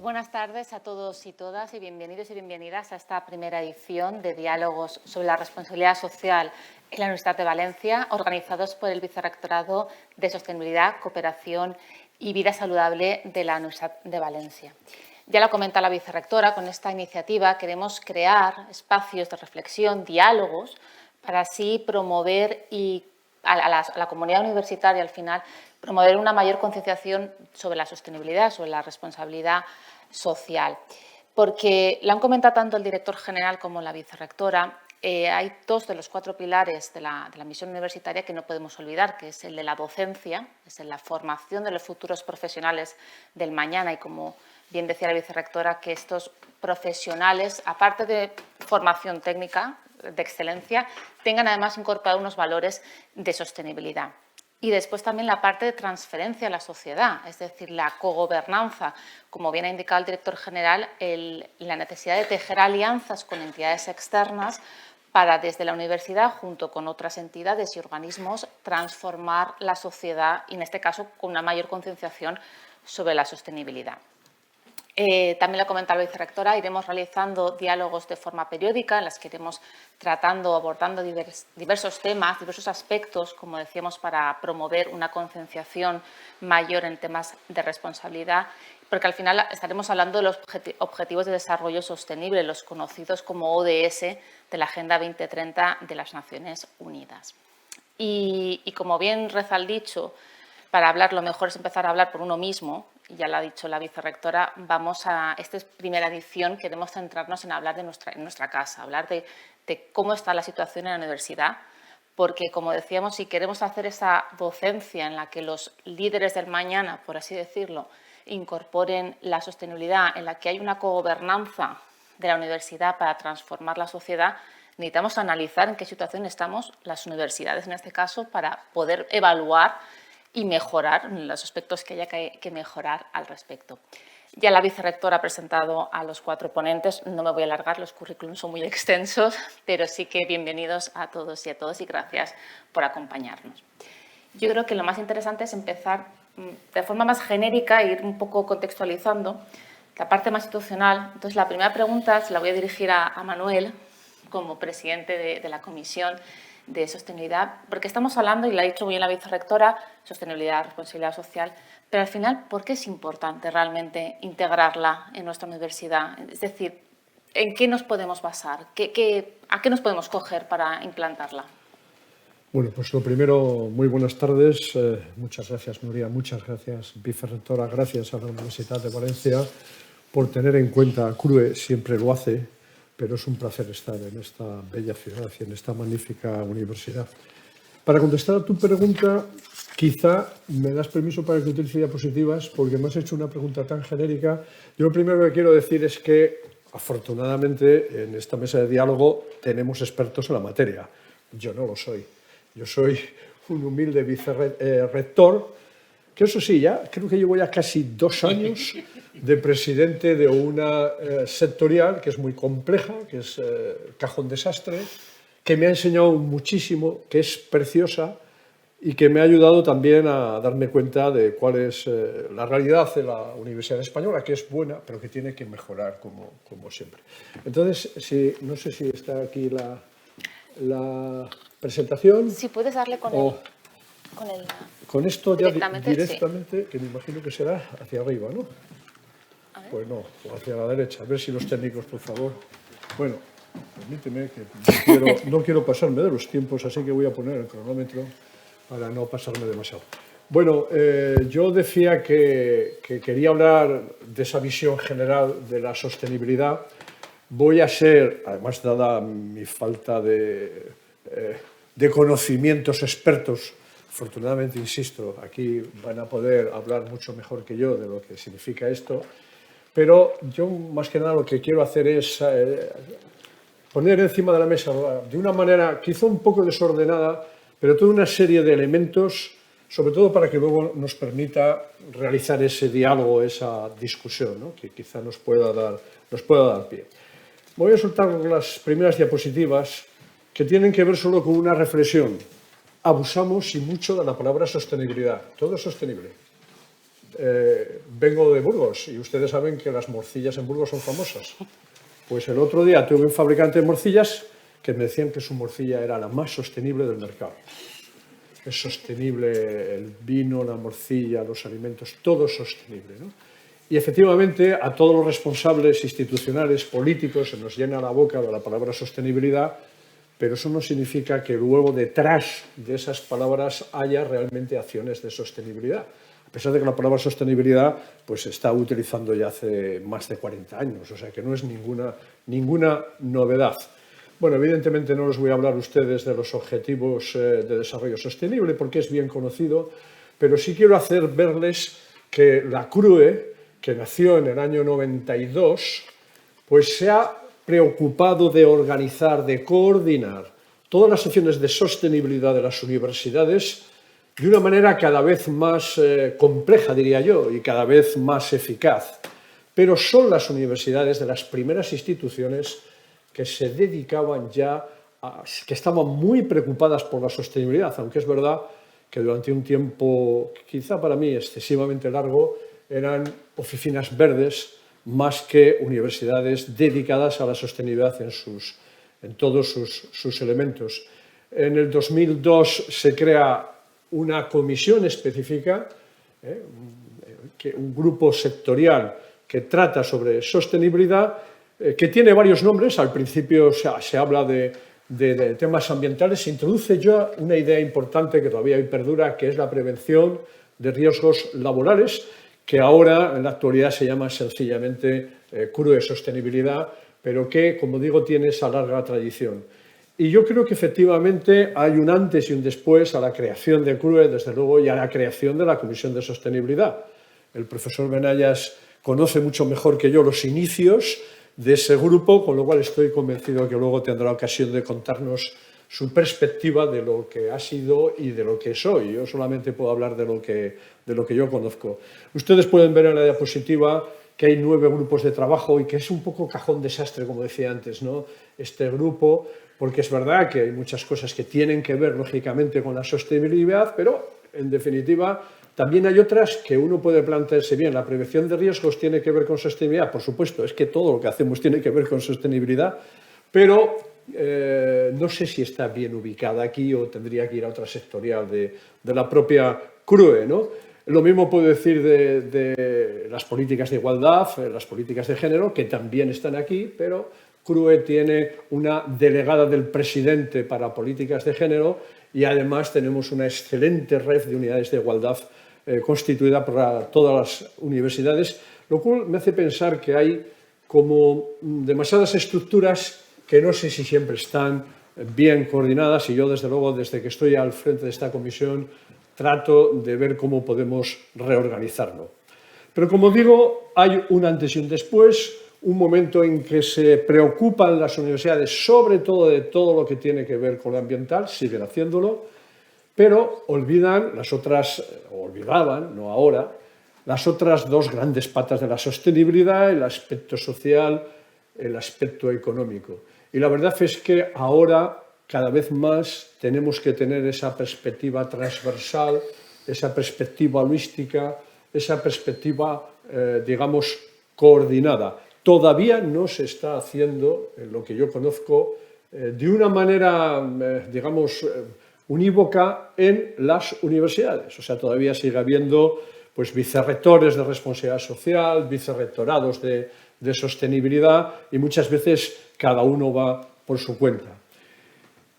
buenas tardes a todos y todas y bienvenidos y bienvenidas a esta primera edición de Diálogos sobre la responsabilidad social en la Universidad de Valencia, organizados por el Vicerrectorado de Sostenibilidad, Cooperación y Vida Saludable de la Universidad de Valencia. Ya lo comenta la vicerrectora, con esta iniciativa queremos crear espacios de reflexión, diálogos, para así promover a la comunidad universitaria, al final, promover una mayor concienciación sobre la sostenibilidad, sobre la responsabilidad social. Porque lo han comentado tanto el director general como la vicerrectora, hay dos de los 4 pilares de la misión universitaria que no podemos olvidar, que es el de la docencia, es la formación de los futuros profesionales del mañana y, como bien decía la vicerrectora, que estos profesionales, aparte de formación técnica de excelencia, tengan además incorporados unos valores de sostenibilidad. Y después también la parte de transferencia a la sociedad, es decir, la cogobernanza, como bien ha indicado el director general, la necesidad de tejer alianzas con entidades externas para, desde la universidad, junto con otras entidades y organismos, transformar la sociedad y, en este caso, con una mayor concienciación sobre la sostenibilidad. También lo ha comentado la vicerrectora, iremos realizando diálogos de forma periódica en las que iremos abordando diversos temas, diversos aspectos, como decíamos, para promover una concienciación mayor en temas de responsabilidad, porque al final estaremos hablando de los Objetivos de Desarrollo Sostenible, los conocidos como ODS de la Agenda 2030 de las Naciones Unidas. Y como bien reza el dicho, para hablar lo mejor es empezar a hablar por uno mismo. Ya lo ha dicho la vicerrectora, esta es primera edición, queremos centrarnos en hablar de nuestra casa, hablar de cómo está la situación en la universidad, porque, como decíamos, si queremos hacer esa docencia en la que los líderes del mañana, por así decirlo, incorporen la sostenibilidad, en la que hay una cogobernanza de la universidad para transformar la sociedad, necesitamos analizar en qué situación estamos las universidades, en este caso, para poder evaluar y mejorar los aspectos que haya que mejorar al respecto. Ya la vicerrectora ha presentado a los 4 ponentes, no me voy a alargar, los currículums son muy extensos, pero sí que bienvenidos a todos y a todas y gracias por acompañarnos. Yo creo que lo más interesante es empezar de forma más genérica e ir un poco contextualizando la parte más institucional. Entonces, la primera pregunta se la voy a dirigir a Manuel, como presidente de la Comisión de Sostenibilidad, porque estamos hablando, y lo ha dicho muy bien la vicerrectora, sostenibilidad, responsabilidad social, pero al final, ¿por qué es importante realmente integrarla en nuestra universidad? Es decir, ¿en qué nos podemos basar? ¿A qué nos podemos coger para implantarla? Bueno, pues lo primero, muy buenas tardes. Muchas gracias, Nuria. Muchas gracias, vicerrectora. Gracias a la Universidad de Valencia por tener en cuenta CRUE, siempre lo hace, pero es un placer estar en esta bella ciudad y en esta magnífica universidad. Para contestar a tu pregunta, quizá me das permiso para que utilice diapositivas, porque me has hecho una pregunta tan genérica. Yo lo primero que quiero decir es que, afortunadamente, en esta mesa de diálogo tenemos expertos en la materia. Yo no lo soy. Yo soy un humilde vicerrector, que eso sí, ya creo que llevo ya casi 2 años de presidente de una sectorial que es muy compleja, que es Cajón Desastre, que me ha enseñado muchísimo, que es preciosa y que me ha ayudado también a darme cuenta de cuál es la realidad de la Universidad Española, que es buena, pero que tiene que mejorar como siempre. Entonces, no sé si está aquí la presentación. Si puedes darle con esto ya directamente, sí. Que me imagino que será hacia arriba, ¿no? Pues no, o hacia la derecha. A ver si los técnicos, por favor. Bueno, permíteme que no quiero pasarme de los tiempos, así que voy a poner el cronómetro para no pasarme demasiado. Bueno, yo decía que quería hablar de esa visión general de la sostenibilidad. Voy a ser, además dada mi falta de conocimientos expertos, afortunadamente, insisto, aquí van a poder hablar mucho mejor que yo de lo que significa esto, pero yo más que nada lo que quiero hacer es poner encima de la mesa de una manera quizá un poco desordenada, pero toda una serie de elementos, sobre todo para que luego nos permita realizar ese diálogo, esa discusión, ¿no? Que quizá nos pueda dar pie. Voy a soltar las primeras diapositivas que tienen que ver solo con una reflexión. Abusamos y mucho de la palabra sostenibilidad. Todo es sostenible. vengo de Burgos y ustedes saben que las morcillas en Burgos son famosas. Pues el otro día tuve un fabricante de morcillas que me decían que su morcilla era la más sostenible del mercado. Es sostenible el vino, la morcilla, los alimentos, todo es sostenible, ¿no? Y efectivamente a todos los responsables institucionales, políticos, se nos llena la boca de la palabra sostenibilidad, pero eso no significa que luego detrás de esas palabras haya realmente acciones de sostenibilidad. A pesar de que la palabra sostenibilidad pues, se está utilizando ya hace más de 40 años, o sea que no es ninguna novedad. Bueno, evidentemente no les voy a hablar a ustedes de los objetivos de desarrollo sostenible porque es bien conocido, pero sí quiero hacer verles que la CRUE, que nació en el año 92, pues se ha preocupado de organizar, de coordinar todas las acciones de sostenibilidad de las universidades de una manera cada vez más compleja, diría yo, y cada vez más eficaz. Pero son las universidades de las primeras instituciones que se dedicaban ya, que estaban muy preocupadas por la sostenibilidad, aunque es verdad que durante un tiempo, quizá para mí excesivamente largo, eran oficinas verdes más que universidades dedicadas a la sostenibilidad en todos sus elementos. En el 2002 se crea una comisión específica, un grupo sectorial que trata sobre sostenibilidad, que tiene varios nombres. Al principio se habla de temas ambientales. Se introduce ya una idea importante que todavía hoy perdura, que es la prevención de riesgos laborales, que ahora en la actualidad se llama sencillamente CRUE Sostenibilidad, pero que, como digo, tiene esa larga tradición. Y yo creo que efectivamente hay un antes y un después a la creación de CRUE, desde luego, y a la creación de la Comisión de Sostenibilidad. El profesor Benayas conoce mucho mejor que yo los inicios de ese grupo, con lo cual estoy convencido que luego tendrá ocasión de contarnos su perspectiva de lo que ha sido y de lo que soy. Yo solamente puedo hablar de lo que yo conozco. Ustedes pueden ver en la diapositiva que hay 9 grupos de trabajo y que es un poco cajón desastre, como decía antes, ¿no? Este grupo, porque es verdad que hay muchas cosas que tienen que ver, lógicamente, con la sostenibilidad, pero, en definitiva, también hay otras que uno puede plantearse bien. La prevención de riesgos tiene que ver con sostenibilidad, por supuesto, es que todo lo que hacemos tiene que ver con sostenibilidad, pero no sé si está bien ubicada aquí o tendría que ir a otra sectorial de la propia CRUE, ¿no? Lo mismo puedo decir de las políticas de igualdad, las políticas de género, que también están aquí, pero CRUE tiene una delegada del presidente para políticas de género y además tenemos una excelente red de unidades de igualdad constituida por todas las universidades, lo cual me hace pensar que hay como demasiadas estructuras que no sé si siempre están bien coordinadas y yo, desde luego, desde que estoy al frente de esta comisión, trato de ver cómo podemos reorganizarlo. Pero, como digo, hay un antes y un después, un momento en que se preocupan las universidades sobre todo de todo lo que tiene que ver con lo ambiental, siguen haciéndolo, pero olvidaban, no ahora, las otras 2 grandes patas de la sostenibilidad, el aspecto social, el aspecto económico. Y la verdad es que ahora cada vez más tenemos que tener esa perspectiva transversal, esa perspectiva holística, esa perspectiva, digamos, coordinada. Todavía no se está haciendo, en lo que yo conozco, de una manera, digamos, unívoca en las universidades. O sea, todavía sigue habiendo pues, vicerrectores de responsabilidad social, vicerrectorados de sostenibilidad y muchas veces cada uno va por su cuenta.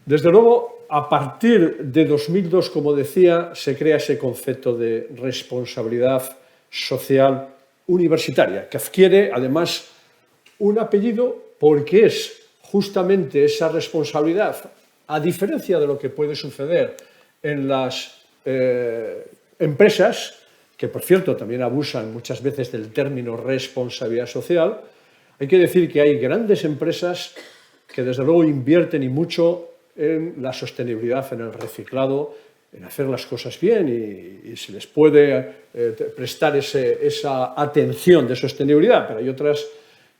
Desde luego, a partir de 2002, como decía, se crea ese concepto de responsabilidad social universitaria, que adquiere además un apellido porque es justamente esa responsabilidad, a diferencia de lo que puede suceder en las empresas, que por cierto también abusan muchas veces del término responsabilidad social. Hay que decir que hay grandes empresas que desde luego invierten y mucho en la sostenibilidad, en el reciclado, en hacer las cosas bien y se les puede prestar esa atención de sostenibilidad, pero hay otras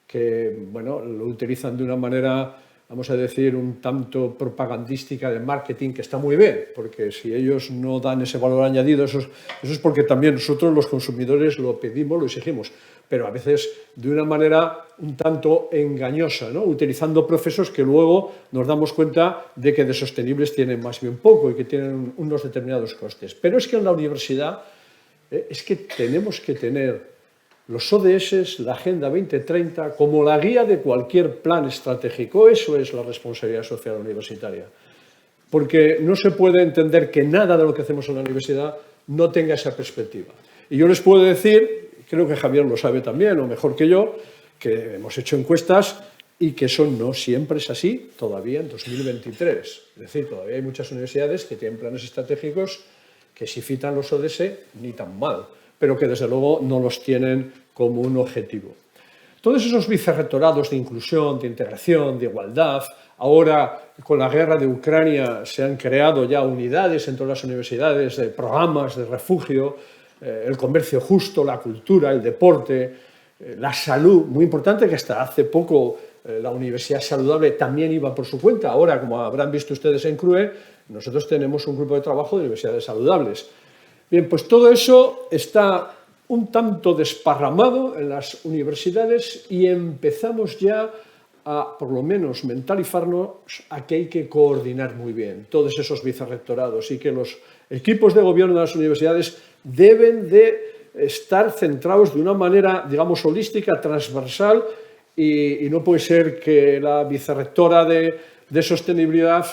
que bueno, lo utilizan de una manera vamos a decir, un tanto propagandística de marketing, que está muy bien, porque si ellos no dan ese valor añadido, eso es porque también nosotros los consumidores lo pedimos, lo exigimos, pero a veces de una manera un tanto engañosa, ¿no? Utilizando procesos que luego nos damos cuenta de que de sostenibles tienen más bien poco y que tienen unos determinados costes. Pero es que en la universidad es que tenemos que tener los ODS, la Agenda 2030, como la guía de cualquier plan estratégico. Eso es la responsabilidad social universitaria. Porque no se puede entender que nada de lo que hacemos en la universidad no tenga esa perspectiva. Y yo les puedo decir, creo que Javier lo sabe también, o mejor que yo, que hemos hecho encuestas y que eso no siempre es así todavía en 2023. Es decir, todavía hay muchas universidades que tienen planes estratégicos que si citan los ODS ni tan mal, pero que desde luego no los tienen como un objetivo. Todos esos vicerrectorados de inclusión, de integración, de igualdad, ahora con la guerra de Ucrania se han creado ya unidades en todas las universidades, de programas de refugio, el comercio justo, la cultura, el deporte, la salud, muy importante, que hasta hace poco la Universidad Saludable también iba por su cuenta. Ahora, como habrán visto ustedes en CRUE, nosotros tenemos un grupo de trabajo de universidades saludables. Bien, pues todo eso está un tanto desparramado en las universidades y empezamos ya a, por lo menos, mentalizarnos a que hay que coordinar muy bien todos esos vicerrectorados y que los equipos de gobierno de las universidades deben de estar centrados de una manera, digamos, holística, transversal, y no puede ser que la vicerrectora de sostenibilidad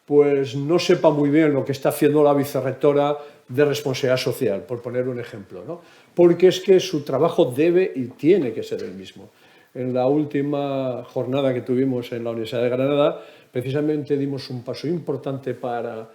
pues no sepa muy bien lo que está haciendo la vicerrectora de responsabilidad social, por poner un ejemplo, ¿no? Porque es que su trabajo debe y tiene que ser el mismo. En la última jornada que tuvimos en la Universidad de Granada, precisamente dimos un paso importante para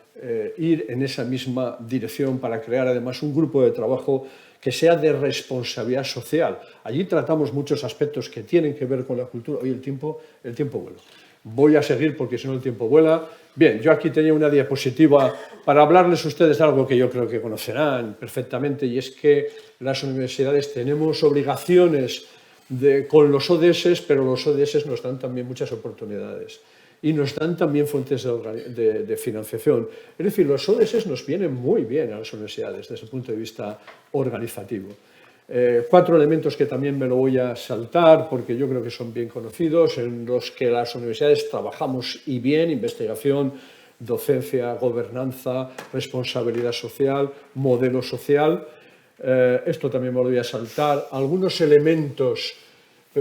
ir en esa misma dirección, para crear además un grupo de trabajo que sea de responsabilidad social. Allí tratamos muchos aspectos que tienen que ver con la cultura. Hoy el tiempo vuela. Voy a seguir porque si no el tiempo vuela. Bien, yo aquí tenía una diapositiva para hablarles a ustedes de algo que yo creo que conocerán perfectamente, y es que las universidades tenemos obligaciones con los ODS, pero los ODS nos dan también muchas oportunidades y nos dan también fuentes de financiación. Es decir, los ODS nos vienen muy bien a las universidades desde el punto de vista organizativo. 4 elementos que también me lo voy a saltar porque yo creo que son bien conocidos, en los que las universidades trabajamos y bien: investigación, docencia, gobernanza, responsabilidad social, modelo social. Esto también me lo voy a saltar. Algunos elementos,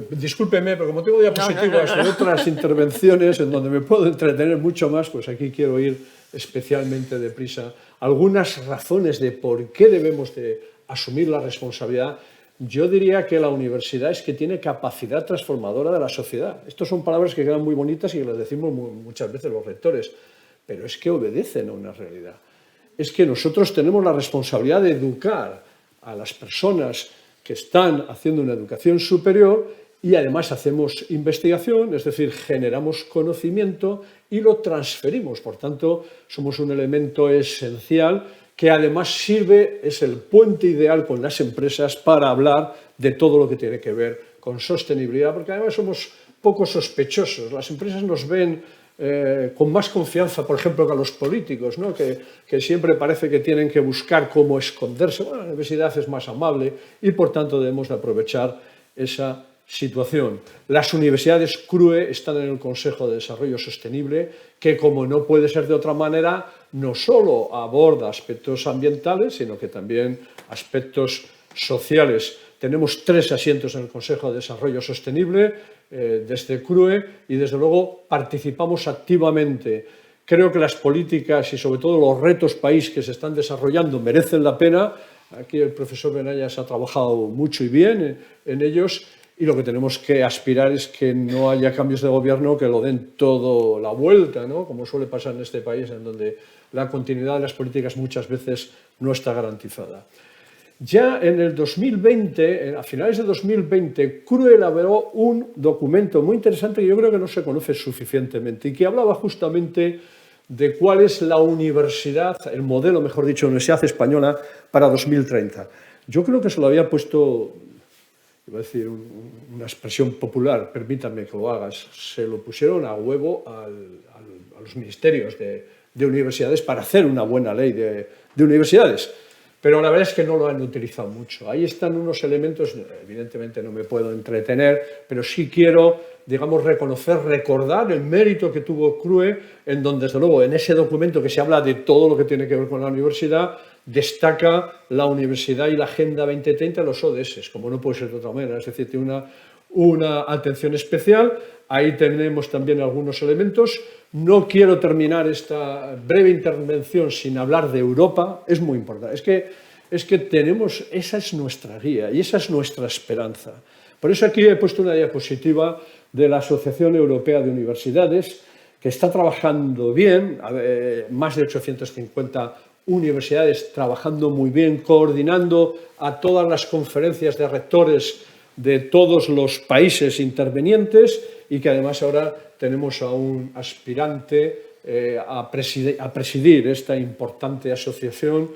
discúlpeme, pero como tengo diapositivas de otras intervenciones en donde me puedo entretener mucho más, pues aquí quiero ir especialmente deprisa. Algunas razones de por qué debemos de asumir la responsabilidad. Yo diría que la universidad es que tiene capacidad transformadora de la sociedad. Estas son palabras que quedan muy bonitas y que las decimos muchas veces los rectores, pero es que obedecen a una realidad. Es que nosotros tenemos la responsabilidad de educar a las personas que están haciendo una educación superior y además hacemos investigación, es decir, generamos conocimiento y lo transferimos. Por tanto, somos un elemento esencial que además sirve, es el puente ideal con las empresas para hablar de todo lo que tiene que ver con sostenibilidad, porque además somos poco sospechosos. Las empresas nos ven con más confianza, por ejemplo, que a los políticos, ¿no? que siempre parece que tienen que buscar cómo esconderse. Bueno, la universidad es más amable y, por tanto, debemos de aprovechar esa situación. Las universidades CRUE están en el Consejo de Desarrollo Sostenible, que, como no puede ser de otra manera, no solo aborda aspectos ambientales, sino que también aspectos sociales. Tenemos 3 asientos en el Consejo de Desarrollo Sostenible desde CRUE y, desde luego, participamos activamente. Creo que las políticas y, sobre todo, los retos país que se están desarrollando merecen la pena. Aquí el profesor Benayas ha trabajado mucho y bien en ellos. Y lo que tenemos que aspirar es que no haya cambios de gobierno que lo den todo la vuelta, ¿no? Como suele pasar en este país, en donde la continuidad de las políticas muchas veces no está garantizada. Ya en el 2020, a finales de 2020, CRUE elaboró un documento muy interesante que yo creo que no se conoce suficientemente y que hablaba justamente de cuál es la universidad, el modelo, mejor dicho, universidad española para 2030. Yo creo que se lo había puesto iba a decir una expresión popular, permítanme que lo hagas, se lo pusieron a huevo a los ministerios de universidades para hacer una buena ley de universidades. Pero la verdad es que no lo han utilizado mucho. Ahí están unos elementos, evidentemente no me puedo entretener, pero sí quiero, digamos, recordar el mérito que tuvo CRUE, en donde, desde luego, en ese documento que se habla de todo lo que tiene que ver con la universidad, destaca la universidad y la Agenda 2030, los ODS, como no puede ser de otra manera. Es decir, tiene una atención especial. Ahí tenemos también algunos elementos. No quiero terminar esta breve intervención sin hablar de Europa. Es muy importante. Es que tenemos, esa es nuestra guía y esa es nuestra esperanza. Por eso aquí he puesto una diapositiva de la Asociación Europea de Universidades, que está trabajando bien, más de 850 universidades trabajando muy bien, coordinando a todas las conferencias de rectores de todos los países intervenientes, y que además ahora tenemos a un aspirante a presidir esta importante asociación,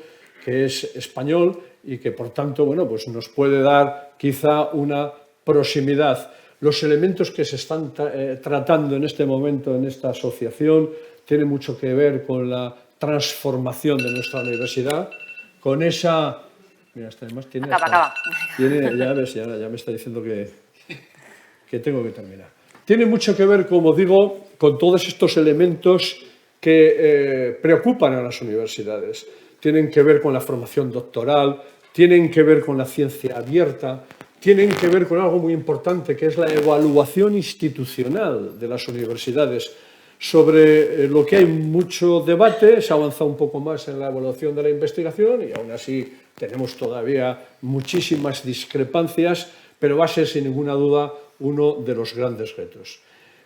que es español y que por tanto, bueno, pues nos puede dar quizá una proximidad. Los elementos que se están tratando en este momento en esta asociación tienen mucho que ver con la transformación de nuestra universidad, con esa... Mira, además tiene... Acaba. Ya ves, ya me está diciendo que tengo que terminar. Tiene mucho que ver, como digo, con todos estos elementos que preocupan a las universidades. Tienen que ver con la formación doctoral, tienen que ver con la ciencia abierta, tienen que ver con algo muy importante, que es la evaluación institucional de las universidades. Sobre lo que hay mucho debate, se ha avanzado un poco más en la evaluación de la investigación y aún así tenemos todavía muchísimas discrepancias, pero va a ser sin ninguna duda uno de los grandes retos.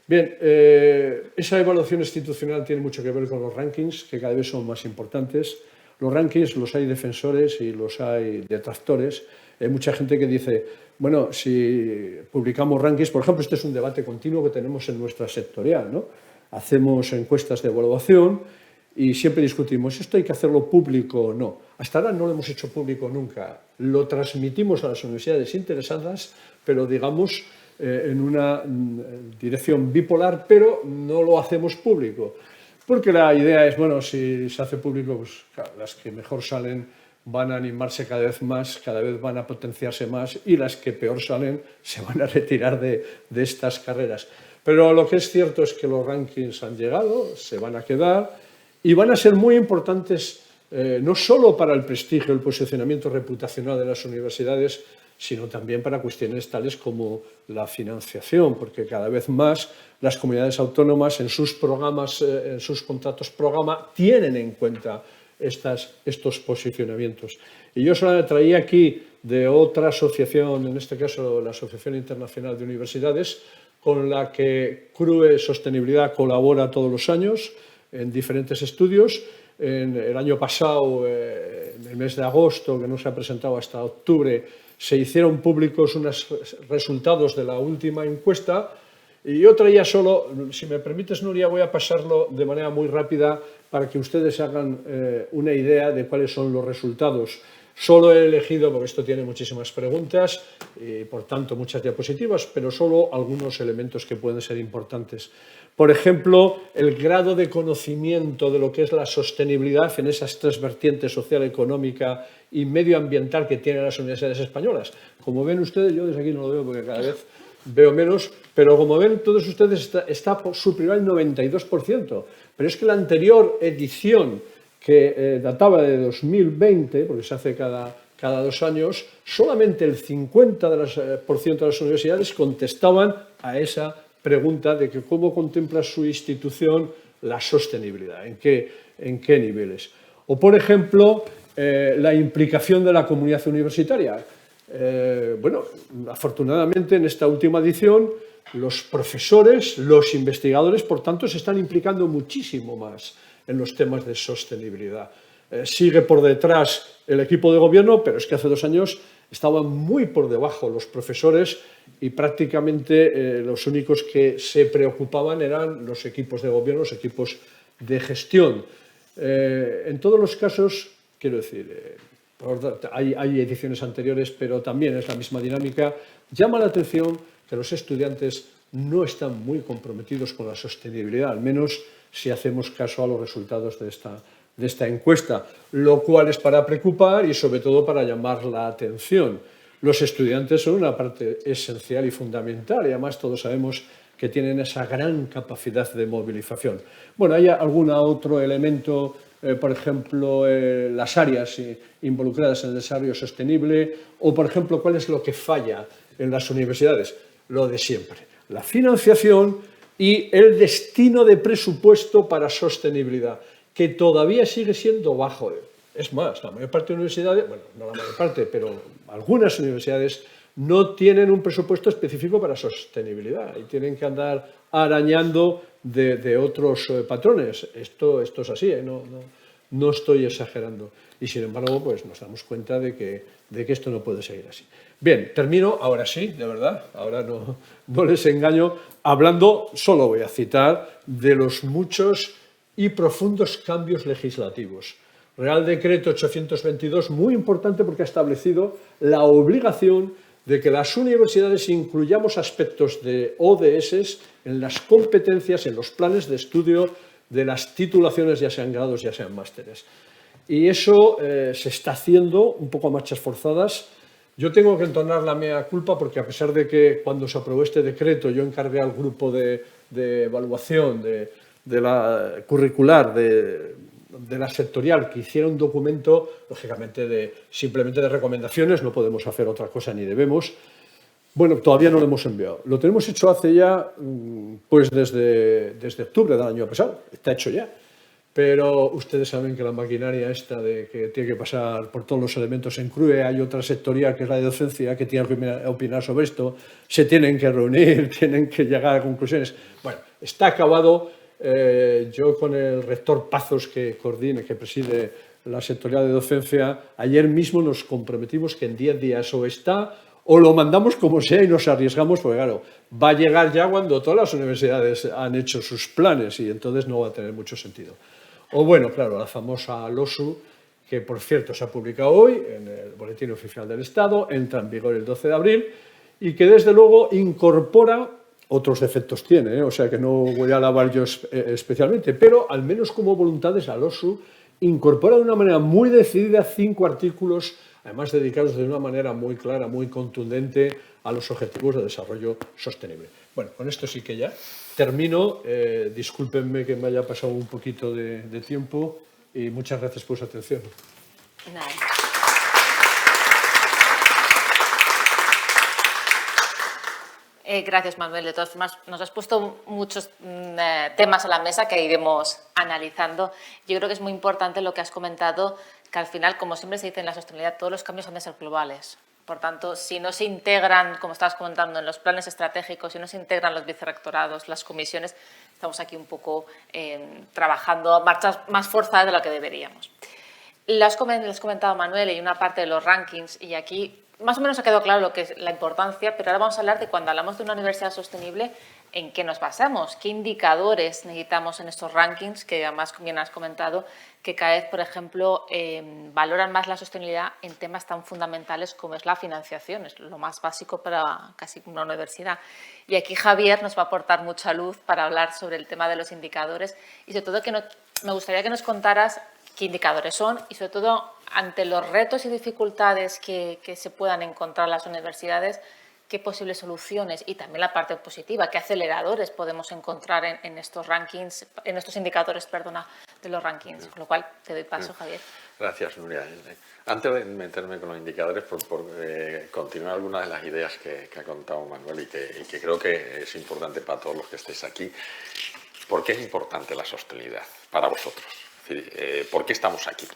Bien, esa evaluación institucional tiene mucho que ver con los rankings, que cada vez son más importantes. Los rankings los hay defensores y los hay detractores. Hay mucha gente que dice, bueno, si publicamos rankings, por ejemplo, este es un debate continuo que tenemos en nuestra sectorial, ¿no? Hacemos encuestas de evaluación y siempre discutimos, ¿esto hay que hacerlo público o no? Hasta ahora no lo hemos hecho público nunca. Lo transmitimos a las universidades interesadas, pero digamos en una dirección bipolar, pero no lo hacemos público. Porque la idea es, bueno, si se hace público, pues claro, las que mejor salen van a animarse cada vez más, cada vez van a potenciarse más, y las que peor salen se van a retirar de estas carreras. Pero lo que es cierto es que los rankings han llegado, se van a quedar y van a ser muy importantes no solo para el prestigio, el posicionamiento reputacional de las universidades, sino también para cuestiones tales como la financiación, porque cada vez más las comunidades autónomas en sus programas, en sus contratos programa, tienen en cuenta estos posicionamientos. Y yo solo traía aquí de otra asociación, en este caso la Asociación Internacional de Universidades, con la que CRUE Sostenibilidad colabora todos los años en diferentes estudios. En el año pasado, en el mes de agosto, que no se ha presentado hasta octubre, se hicieron públicos unos resultados de la última encuesta. Y yo traía solo, si me permites, Nuria, voy a pasarlo de manera muy rápida para que ustedes hagan una idea de cuáles son los resultados. Solo he elegido, porque esto tiene muchísimas preguntas y por tanto muchas diapositivas, pero solo algunos elementos que pueden ser importantes. Por ejemplo, el grado de conocimiento de lo que es la sostenibilidad en esas tres vertientes, social, económica y medioambiental, que tienen las universidades españolas. Como ven ustedes, yo desde aquí no lo veo porque cada vez veo menos, pero como ven todos ustedes está superior al 92%. Pero es que la anterior edición, que databa de 2020, porque se hace cada 2 años, solamente el 50% de las universidades contestaban a esa pregunta de que cómo contempla su institución la sostenibilidad, en qué niveles. O, por ejemplo, la implicación de la comunidad universitaria. Bueno, afortunadamente en esta última edición los profesores, los investigadores, por tanto, se están implicando muchísimo más en los temas de sostenibilidad. Sigue por detrás el equipo de gobierno, pero es que hace 2 años estaban muy por debajo los profesores y prácticamente los únicos que se preocupaban eran los equipos de gobierno, los equipos de gestión. En todos los casos, quiero decir, hay ediciones anteriores, pero también es la misma dinámica. Llama la atención que los estudiantes no están muy comprometidos con la sostenibilidad, al menos si hacemos caso a los resultados de esta encuesta, lo cual es para preocupar y sobre todo para llamar la atención. Los estudiantes son una parte esencial y fundamental y además todos sabemos que tienen esa gran capacidad de movilización. Bueno, hay algún otro elemento, por ejemplo, las áreas involucradas en el desarrollo sostenible o, por ejemplo, cuál es lo que falla en las universidades. Lo de siempre, la financiación y el destino de presupuesto para sostenibilidad, que todavía sigue siendo bajo. Es más, la mayor parte de universidades, bueno, no la mayor parte, pero algunas universidades no tienen un presupuesto específico para sostenibilidad y tienen que andar arañando de otros patrones. Esto es así, no estoy exagerando. Y sin embargo, pues nos damos cuenta de que esto no puede seguir así. Bien, termino, ahora sí, de verdad, ahora no les engaño, hablando, solo voy a citar, de los muchos y profundos cambios legislativos. Real Decreto 822, muy importante porque ha establecido la obligación de que las universidades incluyamos aspectos de ODS en las competencias, en los planes de estudio de las titulaciones, ya sean grados, ya sean másteres. Y eso se está haciendo un poco a marchas forzadas. Yo tengo que entonar la mea culpa porque a pesar de que cuando se aprobó este decreto yo encargué al grupo de evaluación de la curricular, de la sectorial, que hiciera un documento, lógicamente, simplemente de recomendaciones, no podemos hacer otra cosa ni debemos. Bueno, todavía no lo hemos enviado. Lo tenemos hecho hace ya, pues desde octubre del año pasado, está hecho ya. Pero ustedes saben que la maquinaria esta de que tiene que pasar por todos los elementos en CRUE, hay otra sectorial que es la de docencia que tiene que opinar sobre esto, se tienen que reunir, tienen que llegar a conclusiones. Bueno, está acabado. Yo con el rector Pazos que preside la sectorial de docencia, ayer mismo nos comprometimos que en 10 días o está o lo mandamos como sea y nos arriesgamos, porque claro, va a llegar ya cuando todas las universidades han hecho sus planes y entonces no va a tener mucho sentido. O bueno, claro, la famosa LOSU, que por cierto se ha publicado hoy en el Boletín Oficial del Estado, entra en vigor el 12 de abril y que desde luego incorpora, otros defectos tiene, o sea que no voy a alabar yo especialmente, pero al menos como voluntades la LOSU incorpora de una manera muy decidida 5 artículos, además dedicados de una manera muy clara, muy contundente a los objetivos de desarrollo sostenible. Bueno, con esto sí que ya termino. Discúlpenme que me haya pasado un poquito de tiempo y muchas gracias por su atención. Nada. Gracias, Manuel. De todas formas, nos has puesto muchos temas a la mesa que iremos analizando. Yo creo que es muy importante lo que has comentado, que al final, como siempre se dice en la sostenibilidad, todos los cambios han de ser globales. Por tanto, si no se integran, como estabas comentando, en los planes estratégicos, si no se integran los vicerrectorados, las comisiones, estamos aquí un poco trabajando a marchas más forzadas de lo que deberíamos. Les has comentado, Manuel, y una parte de los rankings, y aquí más o menos ha quedado claro lo que es la importancia, pero ahora vamos a hablar de cuando hablamos de una universidad sostenible, en qué nos basamos, qué indicadores necesitamos en estos rankings, que además bien has comentado, que cada vez, por ejemplo, valoran más la sostenibilidad en temas tan fundamentales como es la financiación, es lo más básico para casi una universidad. Y aquí Javier nos va a aportar mucha luz para hablar sobre el tema de los indicadores y sobre todo me gustaría que nos contaras qué indicadores son y sobre todo ante los retos y dificultades que se puedan encontrar las universidades, qué posibles soluciones y también la parte positiva, qué aceleradores podemos encontrar en estos rankings, en estos indicadores, perdona, de los rankings. Con lo cual, te doy paso, Javier. Gracias, Nuria. Antes de meterme con los indicadores, por continuar algunas de las ideas que ha contado Manuel y que creo que es importante para todos los que estéis aquí, ¿por qué es importante la sostenibilidad para vosotros? Es decir, ¿por qué estamos aquí?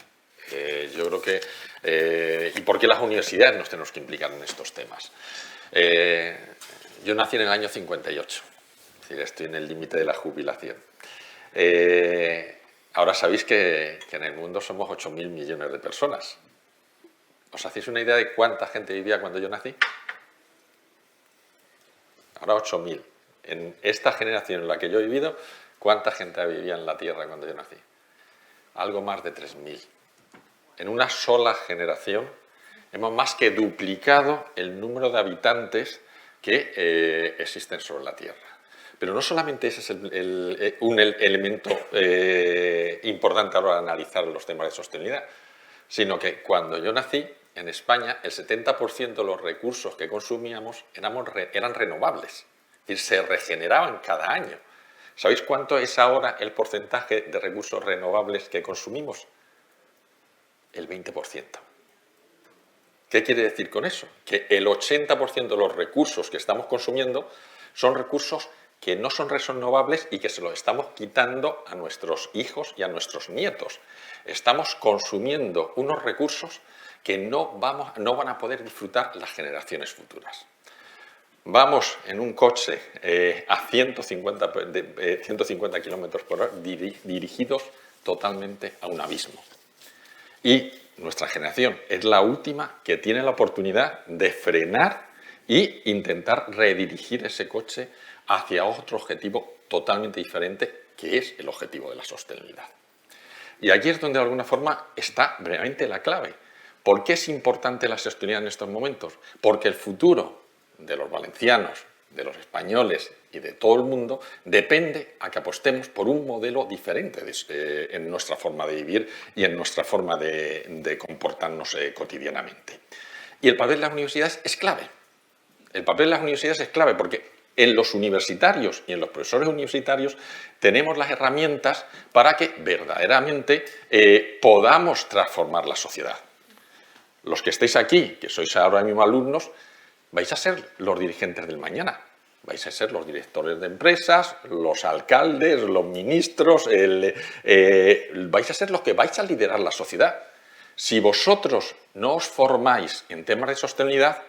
Yo creo que... ¿y por qué las universidades nos tenemos que implicar en estos temas? Yo nací en el año 58, es decir, estoy en el límite de la jubilación. Ahora sabéis que en el mundo somos 8.000 millones de personas. ¿Os hacéis una idea de cuánta gente vivía cuando yo nací? Ahora 8.000. En esta generación en la que yo he vivido, ¿cuánta gente vivía en la Tierra cuando yo nací? Algo más de 3.000. en una sola generación, hemos más que duplicado el número de habitantes que existen sobre la Tierra. Pero no solamente ese es un elemento importante a la hora de analizar los temas de sostenibilidad, sino que cuando yo nací, en España, el 70% de los recursos que consumíamos eran renovables, es decir, se regeneraban cada año. ¿Sabéis cuánto es ahora el porcentaje de recursos renovables que consumimos? El 20%. ¿Qué quiere decir con eso? Que el 80% de los recursos que estamos consumiendo son recursos que no son renovables y que se los estamos quitando a nuestros hijos y a nuestros nietos. Estamos consumiendo unos recursos que no van a poder disfrutar las generaciones futuras. Vamos en un coche a 150 kilómetros por hora dirigidos totalmente a un abismo. Y nuestra generación es la última que tiene la oportunidad de frenar e intentar redirigir ese coche hacia otro objetivo totalmente diferente, que es el objetivo de la sostenibilidad. Y aquí es donde de alguna forma está realmente la clave. ¿Por qué es importante la sostenibilidad en estos momentos? Porque el futuro de los valencianos, de los españoles y de todo el mundo depende a que apostemos por un modelo diferente en nuestra forma de vivir y en nuestra forma de comportarnos cotidianamente. Y el papel de las universidades es clave. El papel de las universidades es clave porque en los universitarios y en los profesores universitarios tenemos las herramientas para que verdaderamente podamos transformar la sociedad. Los que estéis aquí, que sois ahora mismo alumnos, vais a ser los dirigentes del mañana. Vais a ser los directores de empresas, los alcaldes, los ministros, vais a ser los que vais a liderar la sociedad. Si vosotros no os formáis en temas de sostenibilidad,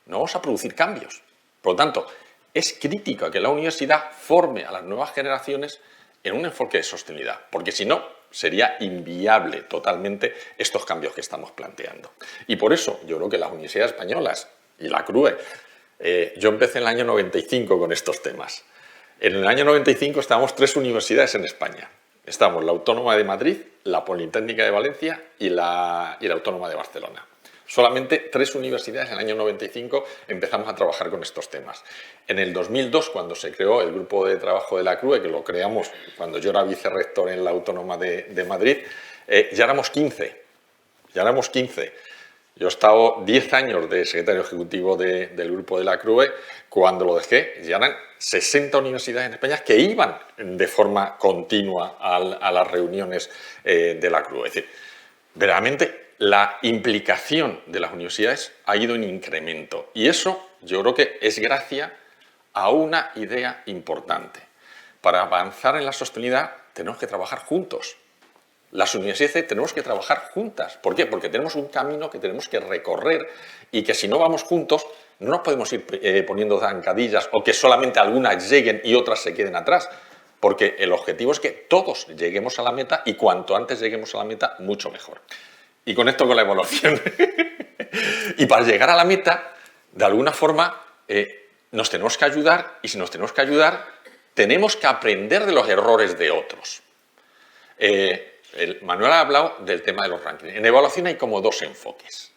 no vais a producir cambios. Por lo tanto, es crítico que la universidad forme a las nuevas generaciones en un enfoque de sostenibilidad, porque si no, sería inviable totalmente estos cambios que estamos planteando. Y por eso yo creo que las universidades españolas y la CRUE, yo empecé en el año 95 con estos temas. En el año 95 estábamos 3 universidades en España. Estábamos la Autónoma de Madrid, la Politécnica de Valencia y la Autónoma de Barcelona. Solamente 3 universidades en el año 95 empezamos a trabajar con estos temas. En el 2002, cuando se creó el grupo de trabajo de la CRUE, que lo creamos cuando yo era vicerrector en la Autónoma de Madrid, ya éramos 15. Yo he estado 10 años de secretario ejecutivo del grupo de la CRUE. Cuando lo dejé, ya eran 60 universidades en España que iban de forma continua a las reuniones de la CRUE. Es decir, verdaderamente la implicación de las universidades ha ido en incremento. Y eso yo creo que es gracias a una idea importante. Para avanzar en la sostenibilidad tenemos que trabajar juntos. Las universidades tenemos que trabajar juntas. ¿Por qué? Porque tenemos un camino que tenemos que recorrer y que si no vamos juntos no nos podemos ir poniendo zancadillas o que solamente algunas lleguen y otras se queden atrás. Porque el objetivo es que todos lleguemos a la meta y cuanto antes lleguemos a la meta, mucho mejor. Y con esto, con la evaluación. Y para llegar a la meta, de alguna forma, nos tenemos que ayudar y si nos tenemos que ayudar, tenemos que aprender de los errores de otros. Manuel ha hablado del tema de los rankings. En evaluación hay como 2 enfoques.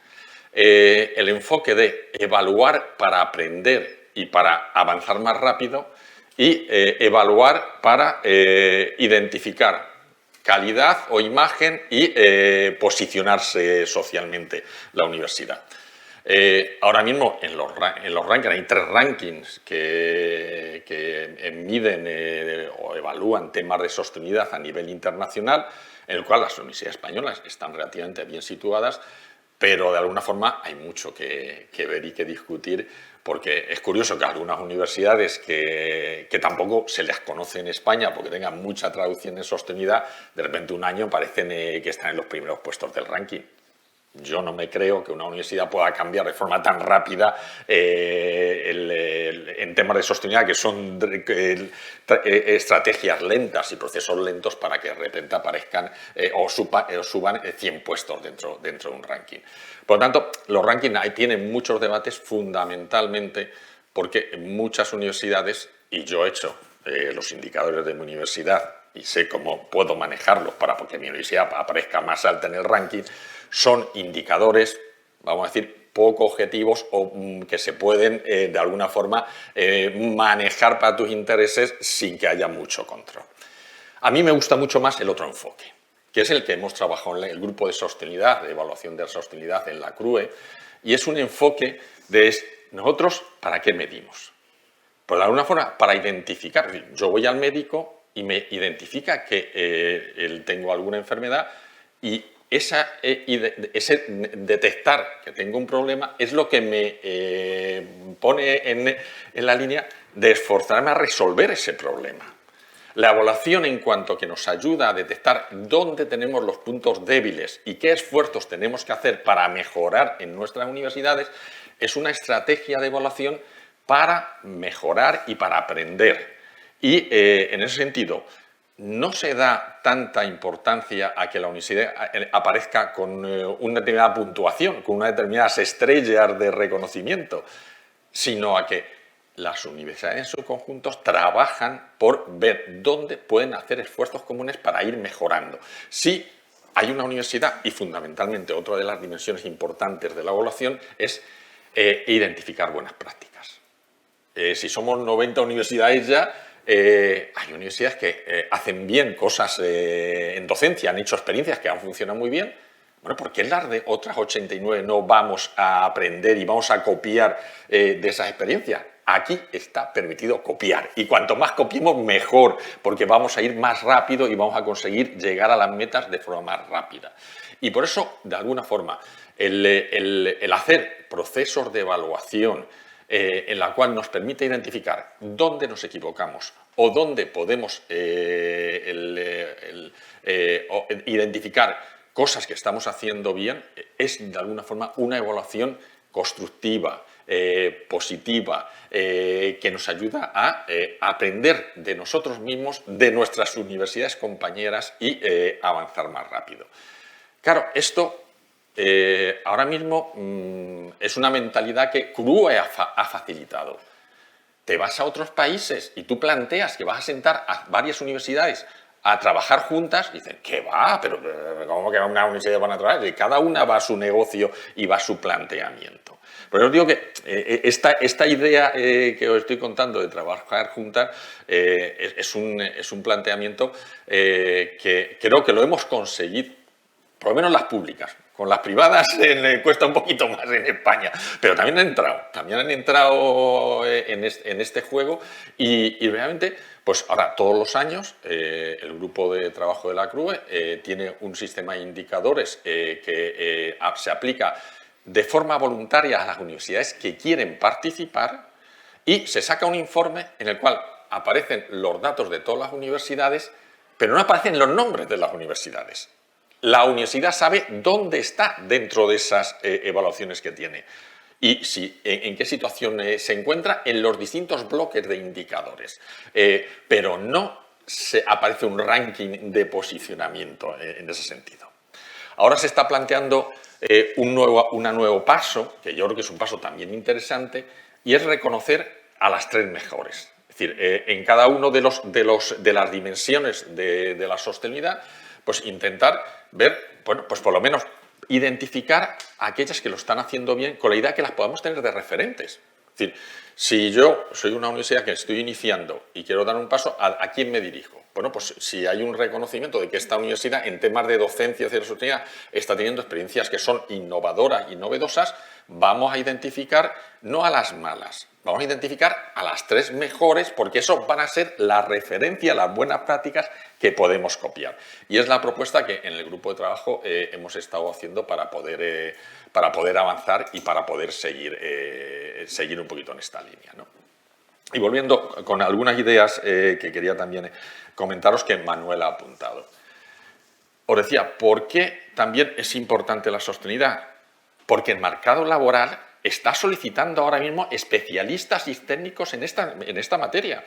El enfoque de evaluar para aprender y para avanzar más rápido y evaluar para identificar calidad o imagen y posicionarse socialmente la universidad. Ahora mismo en los rankings hay 3 rankings que miden o evalúan temas de sostenibilidad a nivel internacional, en el cual las universidades españolas están relativamente bien situadas, pero de alguna forma hay mucho que ver y que discutir, porque es curioso que algunas universidades que tampoco se les conoce en España porque tengan mucha traducción en sostenibilidad, de repente un año parecen que están en los primeros puestos del ranking. Yo no me creo que una universidad pueda cambiar de forma tan rápida en temas de sostenibilidad, que son estrategias lentas y procesos lentos para que de repente aparezcan o suban 100 puestos dentro de un ranking. Por lo tanto, los rankings ahí tienen muchos debates fundamentalmente porque muchas universidades, y yo he hecho los indicadores de mi universidad y sé cómo puedo manejarlos para que mi universidad aparezca más alta en el ranking, son indicadores, vamos a decir, poco objetivos o que se pueden de alguna forma manejar para tus intereses sin que haya mucho control. A mí me gusta mucho más el otro enfoque, que es el que hemos trabajado en el grupo de sostenibilidad, de evaluación de la sostenibilidad en la CRUE, y es un enfoque de nosotros, ¿para qué medimos? Pues de alguna forma, para identificar. Yo voy al médico y me identifica que tengo alguna enfermedad y ese detectar que tengo un problema es lo que me pone en la línea de esforzarme a resolver ese problema. La evaluación en cuanto que nos ayuda a detectar dónde tenemos los puntos débiles y qué esfuerzos tenemos que hacer para mejorar en nuestras universidades es una estrategia de evaluación para mejorar y para aprender. Y en ese sentido, no se da tanta importancia a que la universidad aparezca con una determinada puntuación, con unas determinadas estrellas de reconocimiento, sino a que las universidades en sus conjuntos trabajan por ver dónde pueden hacer esfuerzos comunes para ir mejorando. Si hay una universidad, y fundamentalmente otra de las dimensiones importantes de la evaluación es identificar buenas prácticas. Si somos 90 universidades ya, hay universidades que hacen bien cosas en docencia, han hecho experiencias que han funcionado muy bien. Bueno, ¿por qué las de otras 89 no vamos a aprender y vamos a copiar de esas experiencias? Aquí está permitido copiar y cuanto más copiemos mejor, porque vamos a ir más rápido y vamos a conseguir llegar a las metas de forma más rápida. Y por eso, de alguna forma, el hacer procesos de evaluación en la cual nos permite identificar dónde nos equivocamos o dónde podemos identificar cosas que estamos haciendo bien, es de alguna forma una evaluación constructiva, positiva, que nos ayuda a aprender de nosotros mismos, de nuestras universidades compañeras y avanzar más rápido. Claro, esto ahora mismo es una mentalidad que CRUE ha facilitado. Te vas a otros países y tú planteas que vas a sentar a varias universidades a trabajar juntas, y dicen, ¿qué va? Pero ¿cómo que una universidad van a trabajar? Y cada una va a su negocio y va a su planteamiento. Pero os digo que esta idea que os estoy contando de trabajar juntas es un planteamiento que creo que lo hemos conseguido, por lo menos las públicas. Con las privadas cuesta un poquito más en España, pero también han entrado en este juego y realmente, pues ahora todos los años el grupo de trabajo de la CRUE tiene un sistema de indicadores que se aplica de forma voluntaria a las universidades que quieren participar y se saca un informe en el cual aparecen los datos de todas las universidades, pero no aparecen los nombres de las universidades. La universidad sabe dónde está dentro de esas evaluaciones que tiene y en qué situación se encuentra en los distintos bloques de indicadores. Pero no aparece un ranking de posicionamiento en ese sentido. Ahora se está planteando un nuevo paso, que yo creo que es un paso también interesante, y es reconocer a las 3 mejores. Es decir, en cada uno de las dimensiones de la sostenibilidad, pues intentar ver, bueno, pues por lo menos identificar a aquellas que lo están haciendo bien con la idea que las podamos tener de referentes. Es decir, si yo soy una universidad que estoy iniciando y quiero dar un paso, ¿a quién me dirijo? Bueno, pues si hay un reconocimiento de que esta universidad en temas de docencia y de sostenibilidad está teniendo experiencias que son innovadoras y novedosas, vamos a identificar no a las malas, vamos a identificar a las 3 mejores porque eso van a ser la referencia, las buenas prácticas que podemos copiar. Y es la propuesta que en el grupo de trabajo hemos estado haciendo para poder avanzar y para poder seguir un poquito en esta línea, ¿no? Y volviendo con algunas ideas que quería también comentaros que Manuel ha apuntado. Os decía, ¿por qué también es importante la sostenibilidad? Porque el mercado laboral está solicitando ahora mismo especialistas y técnicos en esta materia.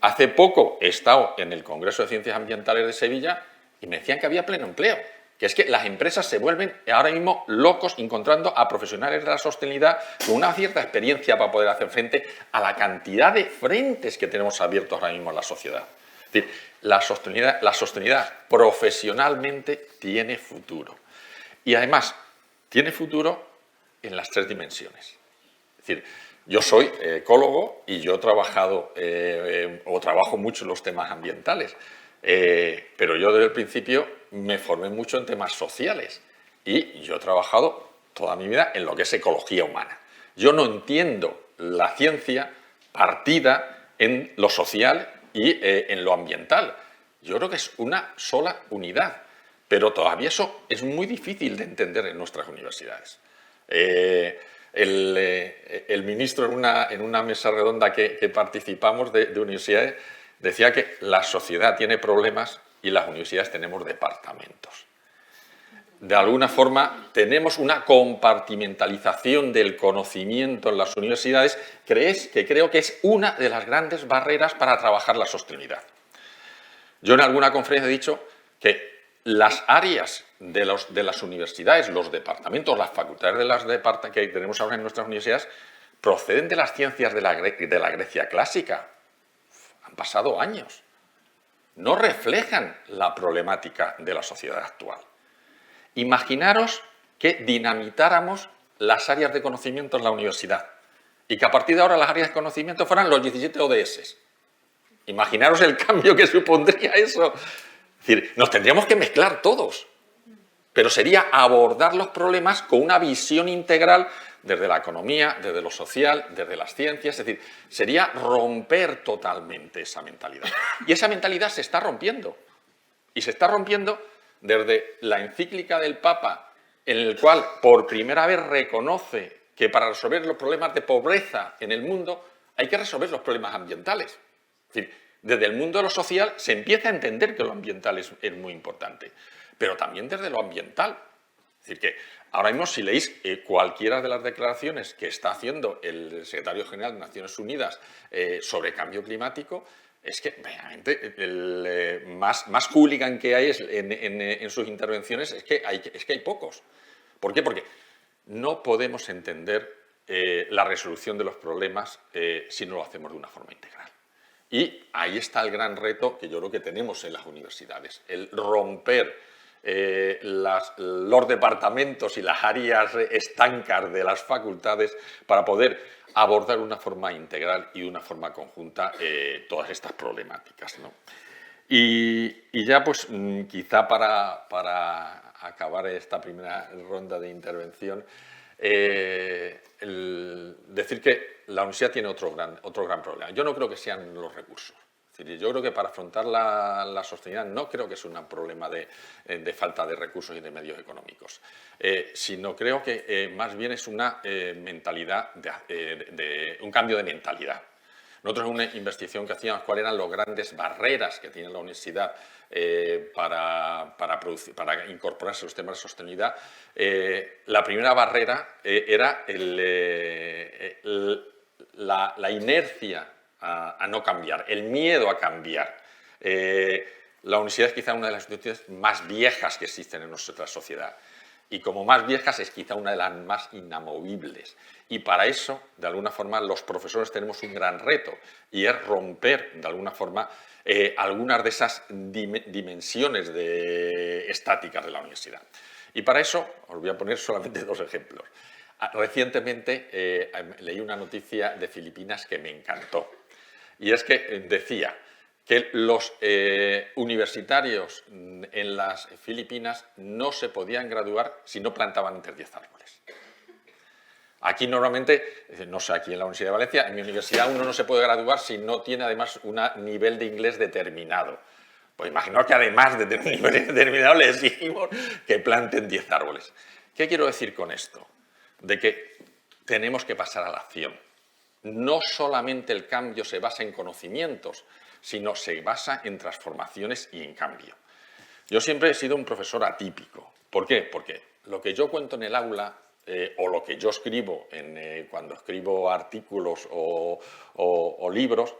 Hace poco he estado en el Congreso de Ciencias Ambientales de Sevilla y me decían que había pleno empleo. Que es que las empresas se vuelven ahora mismo locos encontrando a profesionales de la sostenibilidad con una cierta experiencia para poder hacer frente a la cantidad de frentes que tenemos abiertos ahora mismo en la sociedad. Es decir, la sostenibilidad profesionalmente tiene futuro. Y además, tiene futuro en las 3 dimensiones. Es decir, yo soy ecólogo y yo he trabajado o trabajo mucho en los temas ambientales, pero yo desde el principio me formé mucho en temas sociales y yo he trabajado toda mi vida en lo que es ecología humana. Yo no entiendo la ciencia partida en lo social y en lo ambiental. Yo creo que es una sola unidad, pero todavía eso es muy difícil de entender en nuestras universidades. El ministro en una mesa redonda que participamos de universidades decía que la sociedad tiene problemas y las universidades tenemos departamentos. De alguna forma tenemos una compartimentalización del conocimiento en las universidades que creo que es una de las grandes barreras para trabajar la sostenibilidad. Yo en alguna conferencia he dicho que las áreas de las universidades, los departamentos, las facultades que tenemos ahora en nuestras universidades, proceden de las ciencias de la Grecia clásica. Han pasado años. No reflejan la problemática de la sociedad actual. Imaginaros que dinamitáramos las áreas de conocimiento en la universidad y que a partir de ahora las áreas de conocimiento fueran los 17 ODS. Imaginaros el cambio que supondría eso. Es decir, nos tendríamos que mezclar todos, pero sería abordar los problemas con una visión integral desde la economía, desde lo social, desde las ciencias. Es decir, sería romper totalmente esa mentalidad. Y esa mentalidad se está rompiendo. Y se está rompiendo desde la encíclica del Papa, en el cual por primera vez reconoce que para resolver los problemas de pobreza en el mundo hay que resolver los problemas ambientales. Es decir, desde el mundo de lo social se empieza a entender que lo ambiental es muy importante, pero también desde lo ambiental. Es decir, que ahora mismo si leéis cualquiera de las declaraciones que está haciendo el secretario general de Naciones Unidas sobre cambio climático, es que realmente el más hooligan que hay en sus intervenciones es que hay pocos. ¿Por qué? Porque no podemos entender la resolución de los problemas si no lo hacemos de una forma integral. Y ahí está el gran reto que yo creo que tenemos en las universidades, el romper los departamentos y las áreas estancas de las facultades para poder abordar de una forma integral y de una forma conjunta todas estas problemáticas, ¿no? Y ya pues quizá para acabar esta primera ronda de intervención, decir que la universidad tiene otro gran problema. Yo no creo que sean los recursos. Es decir, yo creo que para afrontar la sostenibilidad no creo que es un problema de falta de recursos y de medios económicos, sino creo que más bien es una mentalidad, un cambio de mentalidad. Nosotros en una investigación que hacíamos cuáles eran las grandes barreras que tiene la universidad para incorporarse a los temas de sostenibilidad, la primera barrera era la inercia a no cambiar, el miedo a cambiar. La universidad es quizá una de las instituciones más viejas que existen en nuestra sociedad. Y como más viejas es quizá una de las más inamovibles. Y para eso, de alguna forma, los profesores tenemos un gran reto y es romper, de alguna forma, algunas de esas dimensiones estáticas de la universidad. Y para eso os voy a poner solamente 2 ejemplos. Recientemente leí una noticia de Filipinas que me encantó. Y es que decía que los universitarios en las Filipinas no se podían graduar si no plantaban antes 10 árboles. Aquí normalmente, no sé, aquí en la Universidad de Valencia, en mi universidad uno no se puede graduar si no tiene además un nivel de inglés determinado. Pues imagino que además de tener un nivel determinado le exigimos que planten 10 árboles. ¿Qué quiero decir con esto? De que tenemos que pasar a la acción. No solamente el cambio se basa en conocimientos, sino se basa en transformaciones y en cambio. Yo siempre he sido un profesor atípico. ¿Por qué? Porque lo que yo cuento en el aula o lo que yo escribo cuando escribo artículos o libros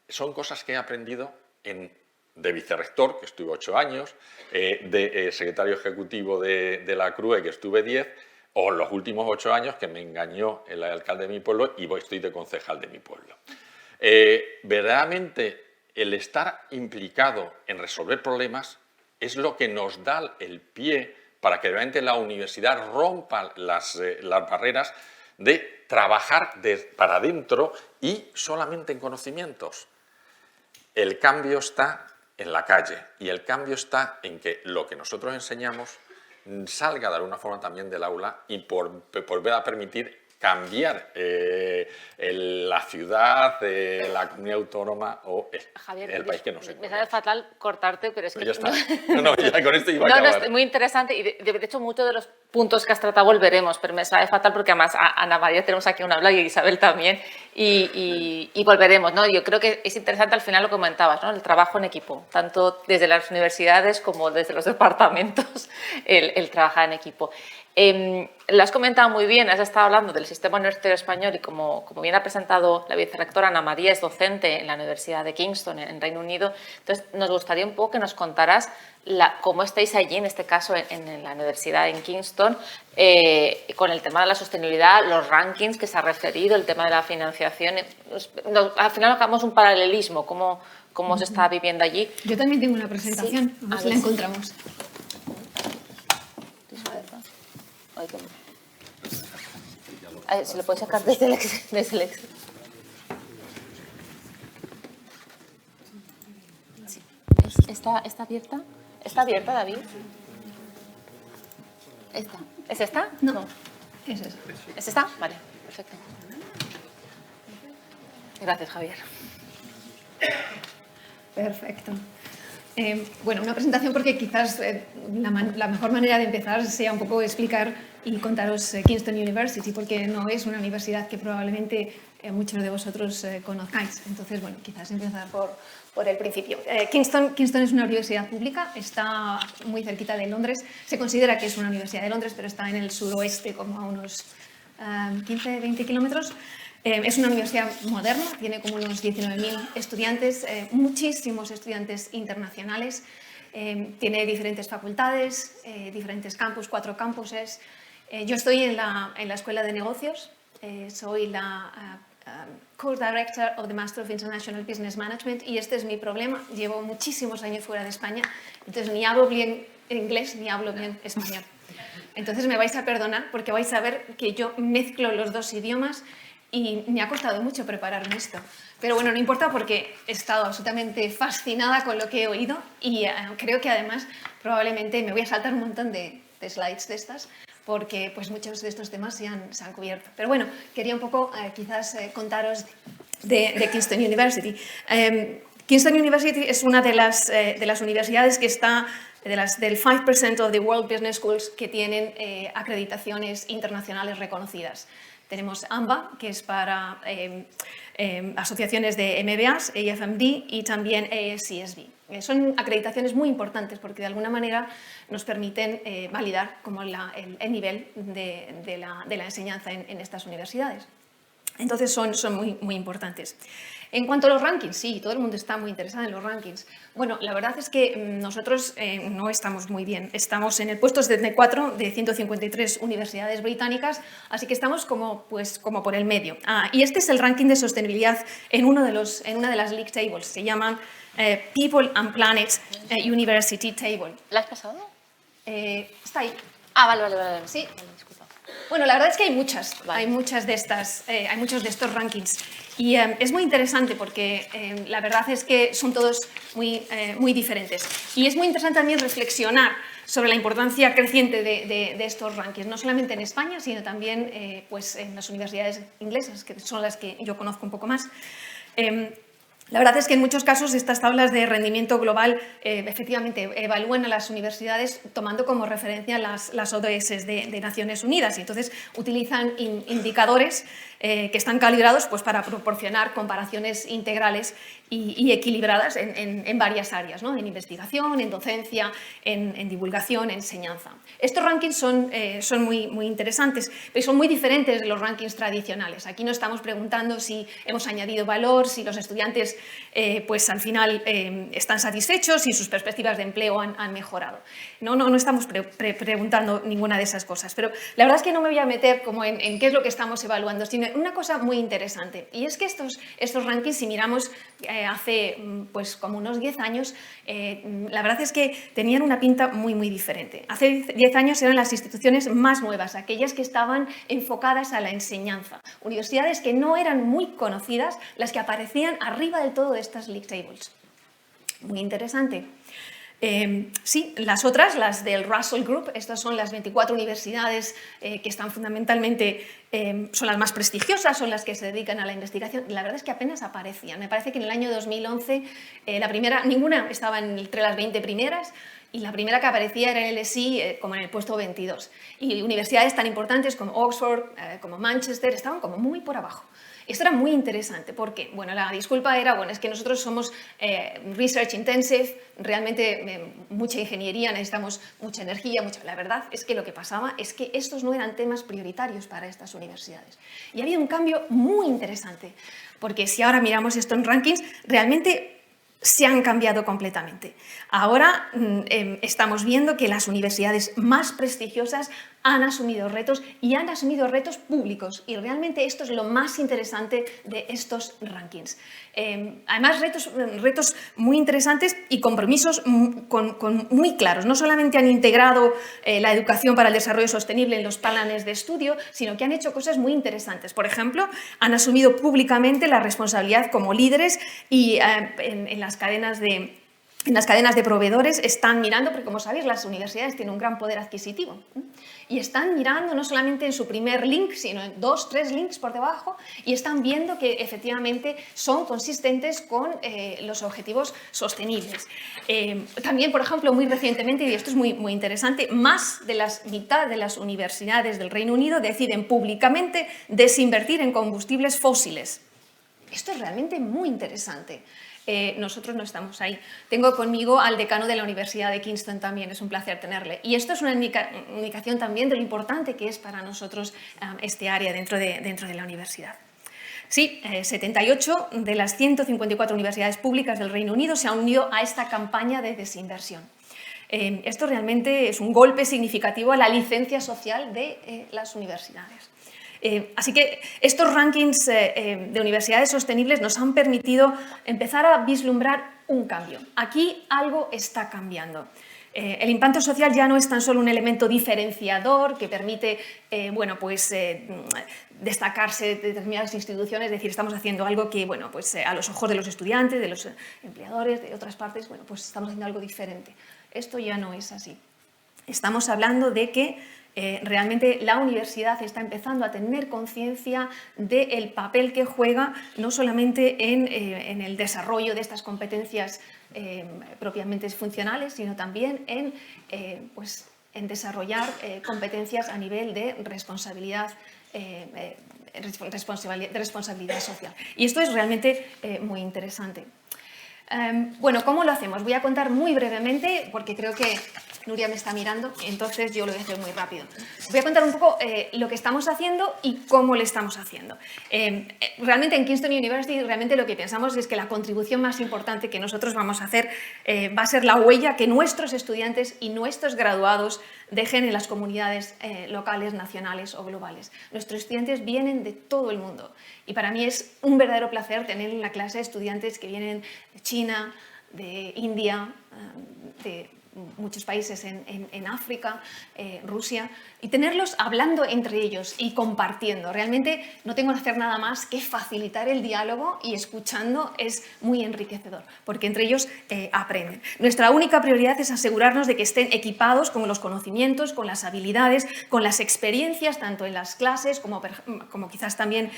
son cosas que he aprendido de vicerrector, que estuve 8 años, de secretario ejecutivo de la CRUE, que estuve 10, o los últimos 8 años que me engañó el alcalde de mi pueblo y estoy de concejal de mi pueblo. Verdaderamente el estar implicado en resolver problemas es lo que nos da el pie para que realmente la universidad rompa las barreras de trabajar para adentro y solamente en conocimientos. El cambio está en la calle y el cambio está en que lo que nosotros enseñamos salga de alguna forma también del aula y pueda permitir cambiar la ciudad, la comunidad autónoma o Javier, el país que nos encuentra. Me sabe fatal cortarte, pero es que... Ya está. No, ya con esto iba a no, acabar. es muy interesante y de hecho muchos de los puntos que has tratado volveremos, pero me sabe fatal porque además a Ana María tenemos aquí una habla y a Isabel también y volveremos, ¿no? Yo creo que es interesante al final lo que comentabas, ¿no? El trabajo en equipo, tanto desde las universidades como desde los departamentos, el trabajar en equipo. Lo has comentado muy bien, has estado hablando del sistema universitario español y como bien ha presentado la vicerrectora Ana María, es docente en la Universidad de Kingston, en Reino Unido. Entonces, nos gustaría un poco que nos contaras cómo estáis allí, en este caso en la Universidad en Kingston, con el tema de la sostenibilidad, los rankings que se ha referido, el tema de la financiación. Al final hagamos un paralelismo, cómo se está viviendo allí. Yo también tengo una presentación, Sí, a ver si la encontramos. Se lo puedes sacar desde el Excel. Sí. ¿Está abierta? ¿Está abierta, David? ¿Esta? ¿Es esta? No. Es esa. ¿Es esta? Vale, perfecto. Gracias, Javier. Perfecto. Bueno, una presentación porque quizás la mejor manera de empezar sea un poco explicar y contaros Kingston University, porque no es una universidad que probablemente muchos de vosotros conozcáis. Entonces, bueno, quizás empezar por el principio. Kingston es una universidad pública, está muy cerquita de Londres. Se considera que es una universidad de Londres, pero está en el suroeste, como a unos 15-20 kilómetros. Es una universidad moderna, tiene como unos 19.000 estudiantes, muchísimos estudiantes internacionales, tiene diferentes facultades, diferentes campus, 4 campuses. Yo estoy en la Escuela de Negocios, soy la Course Director of the Master of International Business Management y este es mi problema. Llevo muchísimos años fuera de España, entonces ni hablo bien inglés ni hablo bien español. Entonces me vais a perdonar porque vais a ver que yo mezclo los dos idiomas y me ha costado mucho prepararme esto. Pero bueno, no importa porque he estado absolutamente fascinada con lo que he oído y creo que además probablemente me voy a saltar un montón de slides de estas porque pues, muchos de estos temas se han cubierto. Pero bueno, quería un poco quizás contaros de Kingston University. Kingston University es una de las universidades que está del 5% of the World Business Schools que tienen acreditaciones internacionales reconocidas. Tenemos AMBA, que es para asociaciones de MBAs, AFMD y también ASCSB. Son acreditaciones muy importantes porque de alguna manera nos permiten validar como el nivel de la enseñanza en estas universidades. Entonces son muy importantes. En cuanto a los rankings, sí, todo el mundo está muy interesado en los rankings. Bueno, la verdad es que nosotros no estamos muy bien. Estamos en el puesto 74 de 153 universidades británicas, así que estamos como por el medio. Y este es el ranking de sostenibilidad en una de las league tables. Se llaman People and Planet University Table. ¿La has pasado? Está ahí. Vale. Sí. Vale, disculpa. Bueno, la verdad es que hay muchas, Vale. hay muchos de estos rankings y es muy interesante porque la verdad es que son todos muy diferentes y es muy interesante también reflexionar sobre la importancia creciente de estos rankings, no solamente en España, sino también pues en las universidades inglesas, que son las que yo conozco un poco más. La verdad es que en muchos casos estas tablas de rendimiento global efectivamente evalúan a las universidades tomando como referencia las ODS de Naciones Unidas y entonces utilizan indicadores que están calibrados pues, para proporcionar comparaciones integrales y equilibradas en varias áreas, ¿no? En investigación, en docencia, en divulgación, en enseñanza. Estos rankings son muy interesantes, pero son muy diferentes de los rankings tradicionales. Aquí no estamos preguntando si hemos añadido valor, si los estudiantes pues al final están satisfechos y sus perspectivas de empleo han mejorado. No estamos preguntando ninguna de esas cosas, pero la verdad es que no me voy a meter como en qué es lo que estamos evaluando, sino en una cosa muy interesante, y es que estos rankings, si miramos hace pues como unos 10 años, la verdad es que tenían una pinta muy diferente. Hace 10 años eran las instituciones más nuevas, aquellas que estaban enfocadas a la enseñanza, universidades que no eran muy conocidas, las que aparecían arriba del todo de estas league tables. Muy interesante. Sí, las otras, las del Russell Group, estas son las 24 universidades que están fundamentalmente, son las más prestigiosas, son las que se dedican a la investigación. La verdad es que apenas aparecían. Me parece que en el año 2011 la primera, ninguna estaba entre las 20 primeras, y la primera que aparecía era el LSI como en el puesto 22. Y universidades tan importantes como Oxford, como Manchester, estaban como muy por abajo. Esto era muy interesante porque, bueno, la disculpa era, bueno, es que nosotros somos research intensive, realmente mucha ingeniería, necesitamos mucha energía, La verdad es que lo que pasaba es que estos no eran temas prioritarios para estas universidades. Y ha habido un cambio muy interesante, porque si ahora miramos esto en rankings, realmente se han cambiado completamente. Ahora estamos viendo que las universidades más prestigiosas han asumido retos y han asumido retos públicos, y realmente esto es lo más interesante de estos rankings. Además, retos muy interesantes y compromisos muy claros. No solamente han integrado la educación para el desarrollo sostenible en los planes de estudio, sino que han hecho cosas muy interesantes. Por ejemplo, han asumido públicamente la responsabilidad como líderes y en las cadenas de proveedores están mirando, porque como sabéis, las universidades tienen un gran poder adquisitivo, y están mirando no solamente en su primer link, sino en 2, 3 links por debajo, y están viendo que efectivamente son consistentes con los objetivos sostenibles. También, por ejemplo, muy recientemente, y esto es muy interesante, más de la mitad de las universidades del Reino Unido deciden públicamente desinvertir en combustibles fósiles. Esto es realmente muy interesante. Nosotros no estamos ahí. Tengo conmigo al decano de la Universidad de Kingston también, es un placer tenerle. Y esto es una indicación también de lo importante que es para nosotros este área dentro de la universidad. Sí, 78 de las 154 universidades públicas del Reino Unido se han unido a esta campaña de desinversión. Esto realmente es un golpe significativo a la licencia social de las universidades. Así que estos rankings de universidades sostenibles nos han permitido empezar a vislumbrar un cambio. Aquí algo está cambiando. El impacto social ya no es tan solo un elemento diferenciador que permite destacarse de determinadas instituciones, es decir, estamos haciendo algo que a los ojos de los estudiantes, de los empleadores, de otras partes, estamos haciendo algo diferente. Esto ya no es así. Estamos hablando de que realmente la universidad está empezando a tener conciencia del papel que juega no solamente en el desarrollo de estas competencias propiamente funcionales, sino también en desarrollar competencias a nivel de responsabilidad social. Y esto es realmente muy interesante. ¿Cómo lo hacemos? Voy a contar muy brevemente, porque creo que Nuria me está mirando, entonces yo lo voy a hacer muy rápido. Voy a contar un poco lo que estamos haciendo y cómo lo estamos haciendo. Realmente en Kingston University realmente lo que pensamos es que la contribución más importante que nosotros vamos a hacer va a ser la huella que nuestros estudiantes y nuestros graduados dejen en las comunidades locales, nacionales o globales. Nuestros estudiantes vienen de todo el mundo y para mí es un verdadero placer tener en la clase estudiantes que vienen de China, de India, de muchos países en África, Rusia, y tenerlos hablando entre ellos y compartiendo. Realmente no tengo que hacer nada más que facilitar el diálogo, y escuchando es muy enriquecedor, porque entre ellos aprenden. Nuestra única prioridad es asegurarnos de que estén equipados con los conocimientos, con las habilidades, con las experiencias, tanto en las clases como quizás también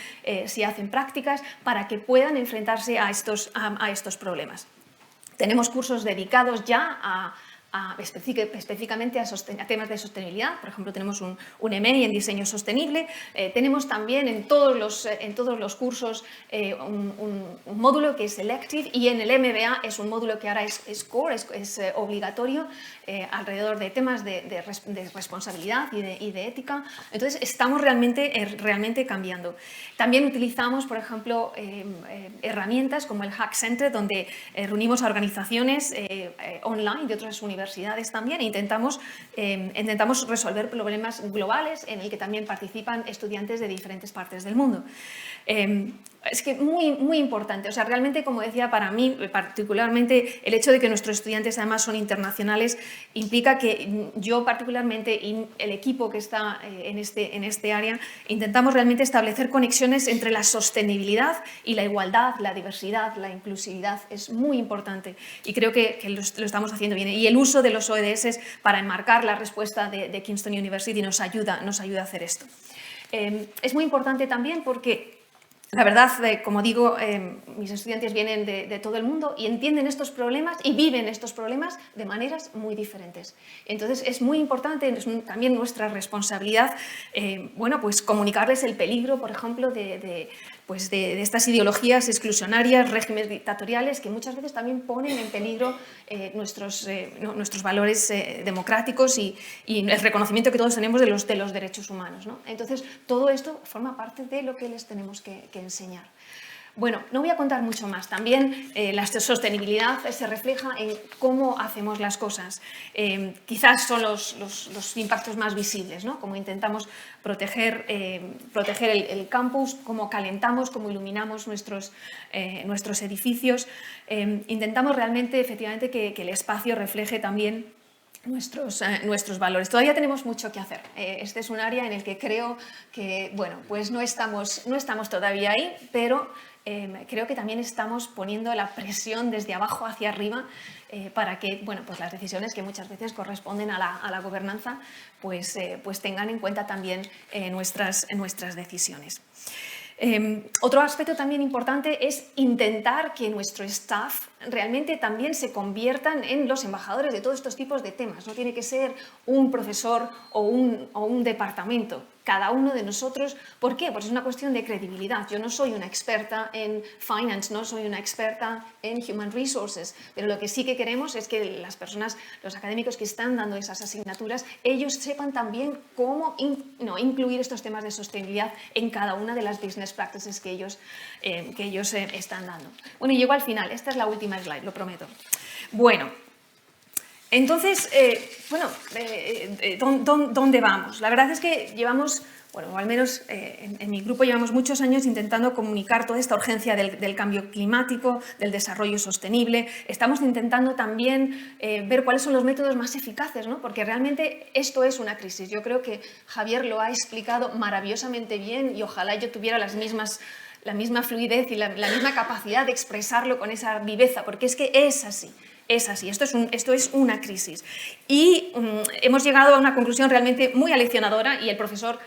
si hacen prácticas, para que puedan enfrentarse a estos problemas. Tenemos cursos dedicados ya a específicamente a temas de sostenibilidad. Por ejemplo, tenemos un MA en diseño sostenible. Tenemos también en todos los cursos un módulo que es elective, y en el MBA es un módulo que ahora es core, es obligatorio, alrededor de temas de responsabilidad y de ética. Entonces, estamos realmente cambiando. También utilizamos, por ejemplo, herramientas como el Hack Center, donde reunimos a organizaciones online de otras universidades también, e intentamos resolver problemas globales en el que también participan estudiantes de diferentes partes del mundo. Es que muy importante, o sea, realmente, como decía, para mí particularmente el hecho de que nuestros estudiantes además son internacionales implica que yo particularmente y el equipo que está en este área intentamos realmente establecer conexiones entre la sostenibilidad y la igualdad, la diversidad, la inclusividad. Es muy importante y creo que lo estamos haciendo bien. Y el uso de los ODS para enmarcar la respuesta de Kingston University nos ayuda a hacer esto. Es muy importante también porque la verdad, como digo, mis estudiantes vienen de todo el mundo y entienden estos problemas y viven estos problemas de maneras muy diferentes. Entonces, es muy importante, es también nuestra responsabilidad, bueno, pues comunicarles el peligro, por ejemplo, de estas ideologías exclusionarias, regímenes dictatoriales, que muchas veces también ponen en peligro nuestros valores democráticos y el reconocimiento que todos tenemos de los derechos humanos, ¿no? Entonces, todo esto forma parte de lo que les tenemos que enseñar. Bueno, no voy a contar mucho más. También la sostenibilidad se refleja en cómo hacemos las cosas. Quizás son los impactos más visibles, ¿no? Cómo intentamos proteger el campus, cómo calentamos, cómo iluminamos nuestros edificios. Intentamos realmente, efectivamente, que el espacio refleje también nuestros valores. Todavía tenemos mucho que hacer. Este es un área en el que creo que, bueno, pues no estamos todavía ahí, pero creo que también estamos poniendo la presión desde abajo hacia arriba para que, bueno, pues las decisiones que muchas veces corresponden a la gobernanza pues tengan en cuenta también nuestras decisiones. Otro aspecto también importante es intentar que nuestro staff realmente también se conviertan en los embajadores de todos estos tipos de temas. No tiene que ser un profesor o un departamento. Cada uno de nosotros, ¿por qué? Pues es una cuestión de credibilidad. Yo no soy una experta en finance, no soy una experta en human resources, pero lo que sí que queremos es que las personas, los académicos que están dando esas asignaturas, ellos sepan también cómo incluir estos temas de sostenibilidad en cada una de las business practices que ellos están dando. Bueno, y llego al final. Esta es la última slide, lo prometo. Bueno, entonces, ¿dónde vamos? La verdad es que llevamos, bueno, o al menos en mi grupo llevamos muchos años intentando comunicar toda esta urgencia del cambio climático, del desarrollo sostenible. Estamos intentando también ver cuáles son los métodos más eficaces, ¿no? Porque realmente esto es una crisis. Yo creo que Javier lo ha explicado maravillosamente bien y ojalá yo tuviera la misma fluidez y la misma capacidad de expresarlo con esa viveza, porque es que es así. Es así, esto es una crisis. Y hemos llegado a una conclusión realmente muy aleccionadora y el profesor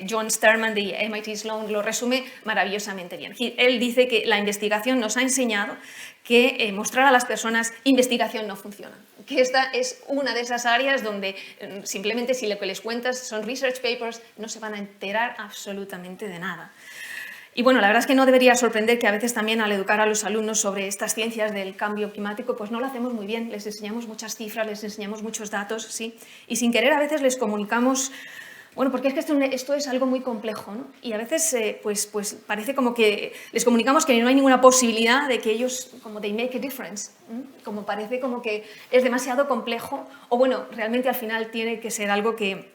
John Sterman de MIT Sloan lo resume maravillosamente bien. Él dice que la investigación nos ha enseñado que mostrar a las personas investigación no funciona. Que esta es una de esas áreas donde simplemente si lo que les cuentas son research papers no se van a enterar absolutamente de nada. Y bueno, la verdad es que no debería sorprender que a veces también al educar a los alumnos sobre estas ciencias del cambio climático, pues no lo hacemos muy bien, les enseñamos muchas cifras, les enseñamos muchos datos, sí, y sin querer a veces les comunicamos, bueno, porque es que esto es algo muy complejo, ¿no? Y a veces pues parece como que les comunicamos que no hay ninguna posibilidad de que ellos, como they make a difference, como parece como que es demasiado complejo, o bueno, realmente al final tiene que ser algo que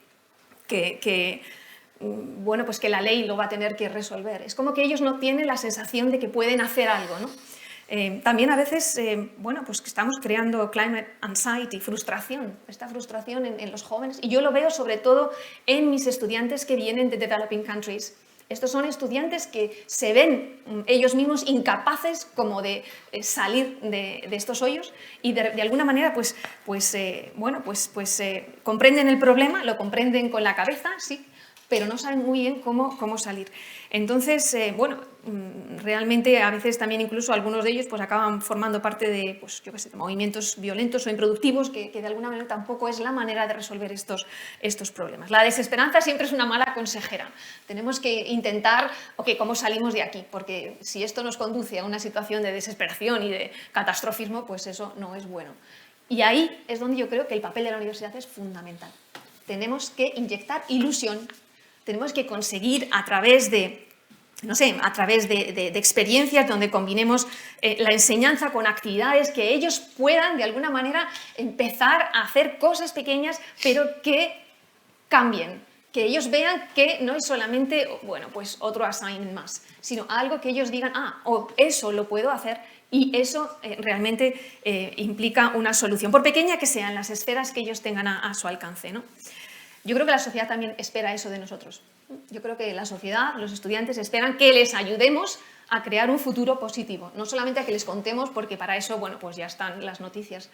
bueno, pues que la ley lo va a tener que resolver. Es como que ellos no tienen la sensación de que pueden hacer algo, ¿no? También a veces, bueno, pues que estamos creando climate anxiety, frustración, esta frustración en los jóvenes. Y yo lo veo sobre todo en mis estudiantes que vienen de developing countries. Estos son estudiantes que se ven ellos mismos incapaces como de salir de estos hoyos y de alguna manera comprenden el problema, lo comprenden con la cabeza, sí, pero no saben muy bien cómo salir. Entonces, bueno, realmente a veces también incluso algunos de ellos pues acaban formando parte de, pues, yo qué sé, de movimientos violentos o improductivos que de alguna manera tampoco es la manera de resolver estos problemas. La desesperanza siempre es una mala consejera. Tenemos que intentar, ok, ¿cómo salimos de aquí? Porque si esto nos conduce a una situación de desesperación y de catastrofismo, pues eso no es bueno. Y ahí es donde yo creo que el papel de la universidad es fundamental. Tenemos que inyectar ilusión, tenemos que conseguir a través de, no sé, a través de experiencias donde combinemos la enseñanza con actividades que ellos puedan de alguna manera empezar a hacer cosas pequeñas, pero que cambien, que ellos vean que no es solamente, bueno, pues otro assignment más, sino algo que ellos digan, eso lo puedo hacer y eso realmente implica una solución, por pequeña que sea en las esferas que ellos tengan a su alcance, ¿no? Yo creo que la sociedad también espera eso de nosotros. Yo creo que la sociedad, los estudiantes esperan que les ayudemos a crear un futuro positivo, no solamente a que les contemos, porque para eso, bueno, pues ya están las noticias,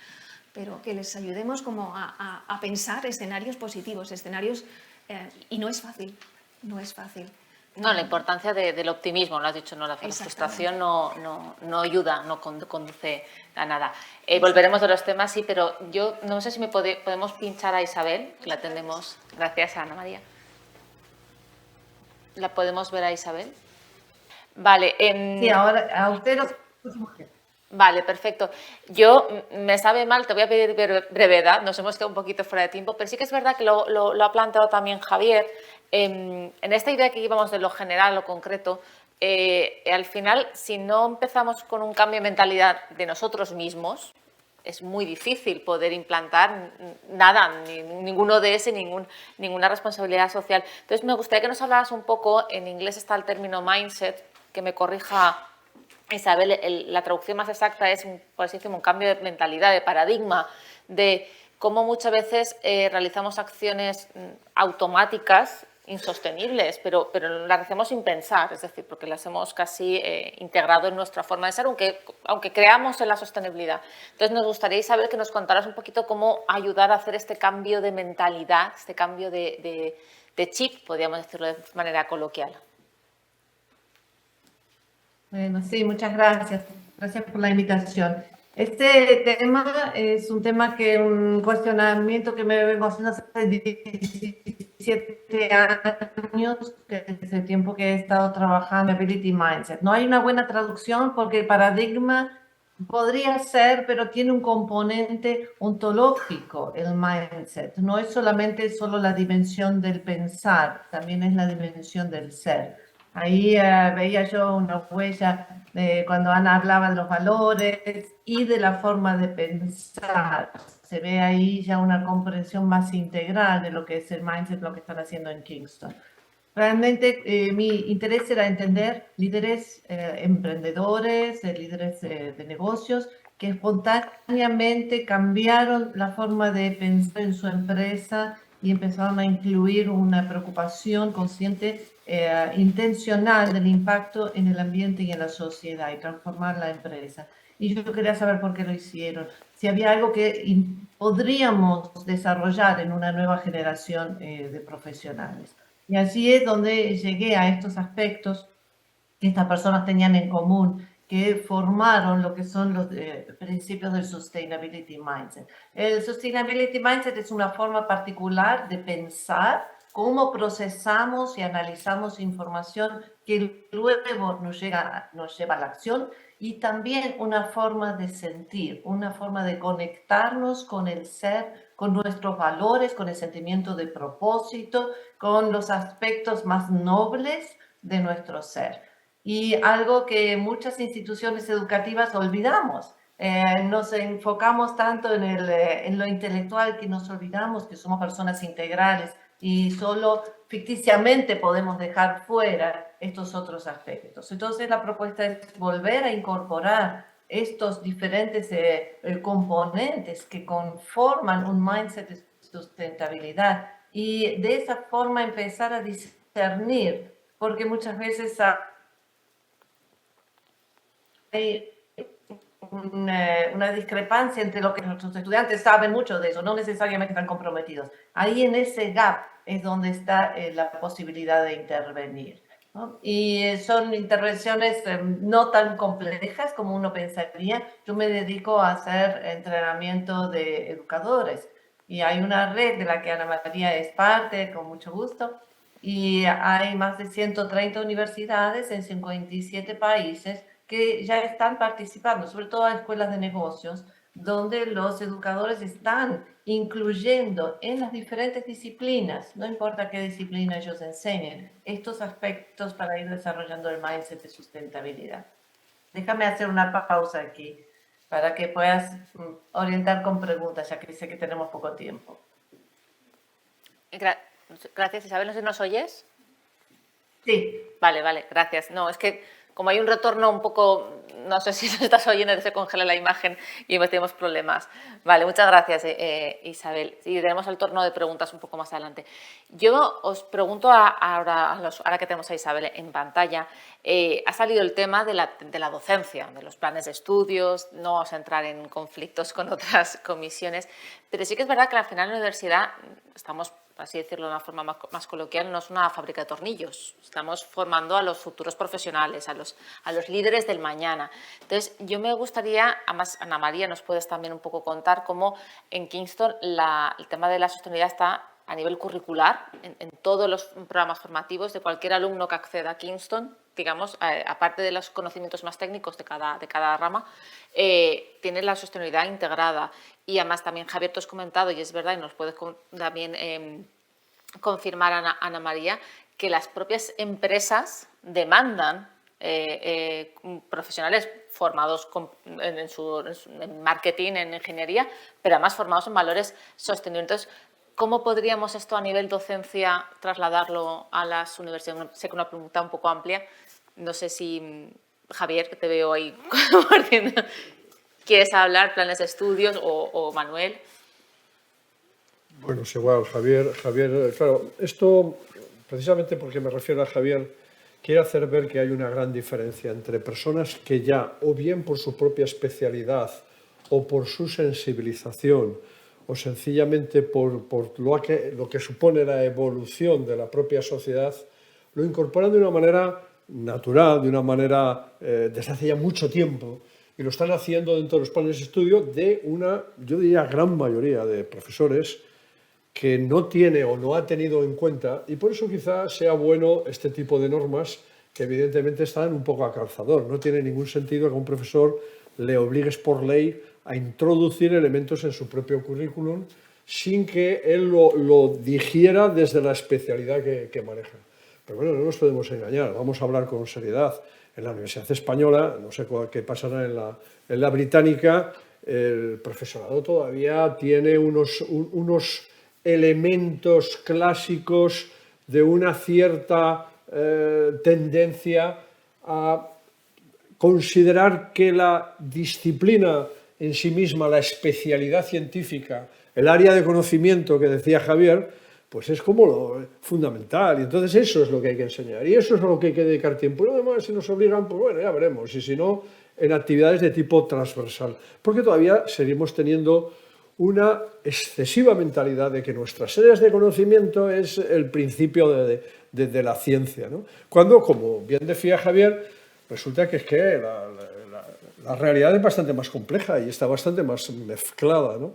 pero que les ayudemos como a pensar escenarios positivos, escenarios, y no es fácil, no es fácil. No, la importancia del optimismo, lo has dicho, no, la frustración no ayuda, no conduce a nada. Volveremos a los temas, sí, pero yo no sé si podemos pinchar a Isabel, que la tenemos. Gracias, Ana María. ¿La podemos ver a Isabel? Vale. Sí, ahora a usted lo escucho muy bien. Vale, perfecto. Yo, me sabe mal, te voy a pedir brevedad, nos hemos quedado un poquito fuera de tiempo, pero sí que es verdad que lo ha planteado también Javier. En esta idea que íbamos de lo general, lo concreto, al final, si no empezamos con un cambio de mentalidad de nosotros mismos, es muy difícil poder implantar nada, ningún ODS, ninguna responsabilidad social. Entonces, me gustaría que nos hablaras un poco, en inglés está el término mindset, que me corrija Isabel, la traducción más exacta es, por así decirlo, un cambio de mentalidad, de paradigma, de cómo muchas veces realizamos acciones automáticas, insostenibles, pero las hacemos sin pensar, es decir, porque las hemos casi integrado en nuestra forma de ser, aunque creamos en la sostenibilidad. Entonces, nos gustaría, Isabel, que nos contaras un poquito cómo ayudar a hacer este cambio de mentalidad, este cambio de chip, podríamos decirlo de manera coloquial. Bueno, sí, muchas gracias. Gracias por la invitación. Este tema es un tema un cuestionamiento que me vengo haciendo hace 17 años, que es el tiempo que he estado trabajando en Ability Mindset. No hay una buena traducción porque el paradigma podría ser, pero tiene un componente ontológico, el mindset. No es solamente la dimensión del pensar, también es la dimensión del ser. Ahí veía yo una huella cuando Ana hablaba de los valores y de la forma de pensar. Se ve ahí ya una comprensión más integral de lo que es el mindset, lo que están haciendo en Kingston. Realmente mi interés era entender líderes emprendedores, líderes de negocios que espontáneamente cambiaron la forma de pensar en su empresa y empezaron a incluir una preocupación consciente, intencional del impacto en el ambiente y en la sociedad y transformar la empresa. Y yo quería saber por qué lo hicieron, si había algo que podríamos desarrollar en una nueva generación de profesionales. Y así es donde llegué a estos aspectos que estas personas tenían en común, que formaron lo que son los principios del Sustainability Mindset. El Sustainability Mindset es una forma particular de pensar cómo procesamos y analizamos información que luego nos lleva a la acción, y también una forma de sentir, una forma de conectarnos con el ser, con nuestros valores, con el sentimiento de propósito, con los aspectos más nobles de nuestro ser. Y algo que muchas instituciones educativas olvidamos. Nos enfocamos tanto en lo intelectual que nos olvidamos que somos personas integrales y solo ficticiamente podemos dejar fuera estos otros aspectos. Entonces la propuesta es volver a incorporar estos diferentes componentes que conforman un mindset de sustentabilidad y de esa forma empezar a discernir, porque muchas veces hay una discrepancia entre lo que nuestros estudiantes saben mucho de eso, no necesariamente están comprometidos. Ahí en ese gap es donde está la posibilidad de intervenir, ¿no? Y son intervenciones no tan complejas como uno pensaría. Yo me dedico a hacer entrenamiento de educadores y hay una red de la que Ana María es parte, con mucho gusto, y hay más de 130 universidades en 57 países que ya están participando, sobre todo en escuelas de negocios, donde los educadores están incluyendo en las diferentes disciplinas, no importa qué disciplina ellos enseñen, estos aspectos para ir desarrollando el mindset de sustentabilidad. Déjame hacer una pausa aquí para que puedas orientar con preguntas, ya que sé que tenemos poco tiempo. Gracias, Isabel. No sé si nos oyes. Sí. Vale, gracias. No, es que como hay un retorno un poco, no sé si nos estás oyendo, se congela la imagen y tenemos problemas. Vale, muchas gracias, Isabel. Y tenemos el turno de preguntas un poco más adelante. Yo os pregunto ahora que tenemos a Isabel en pantalla, ha salido el tema de la docencia, de los planes de estudios, no vamos a entrar en conflictos con otras comisiones, pero sí que es verdad que al final la universidad, estamos, así decirlo de una forma más coloquial, no es una fábrica de tornillos. Estamos formando a los futuros profesionales, a los líderes del mañana. Entonces, yo me gustaría, además, Ana María, nos puedes también un poco contar cómo en Kingston el tema de la sostenibilidad está a nivel curricular, en todos los programas formativos de cualquier alumno que acceda a Kingston, digamos, aparte de los conocimientos más técnicos de cada rama, tiene la sostenibilidad integrada. Y además también, Javier, tú has comentado, y es verdad, y nos puedes también confirmar, Ana María, que las propias empresas demandan profesionales formados en marketing, en ingeniería, pero además formados en valores sostenibles. Entonces, ¿cómo podríamos esto a nivel docencia trasladarlo a las universidades? Sé que es una pregunta un poco amplia. No sé si, Javier, que te veo ahí compartiendo, ¿quieres hablar planes de estudios o Manuel? Bueno, es igual, Javier, claro, esto, precisamente porque me refiero a Javier, quiere hacer ver que hay una gran diferencia entre personas que ya, o bien por su propia especialidad, o por su sensibilización, o sencillamente por lo que supone la evolución de la propia sociedad, lo incorporan de una manera natural, de una manera desde hace ya mucho tiempo, y lo están haciendo dentro de los planes de estudio de una, yo diría, gran mayoría de profesores que no tiene o no ha tenido en cuenta, y por eso quizá sea bueno este tipo de normas que evidentemente están un poco a calzador. No tiene ningún sentido que a un profesor le obligues por ley a introducir elementos en su propio currículum sin que él lo digiera desde la especialidad que maneja. Pero bueno, no nos podemos engañar, vamos a hablar con seriedad. En la Universidad Española, no sé qué pasará en la Británica, el profesorado todavía tiene unos elementos clásicos de una cierta tendencia a considerar que la disciplina en sí misma, la especialidad científica, el área de conocimiento que decía Javier, pues es como lo fundamental. Y entonces eso es lo que hay que enseñar y eso es a lo que hay que dedicar tiempo. Y lo demás, si nos obligan, pues bueno, ya veremos. Y si no, en actividades de tipo transversal. Porque todavía seguimos teniendo una excesiva mentalidad de que nuestras áreas de conocimiento es el principio de la ciencia, ¿no? Cuando, como bien decía Javier, resulta que es que la realidad es bastante más compleja y está bastante más mezclada, ¿no?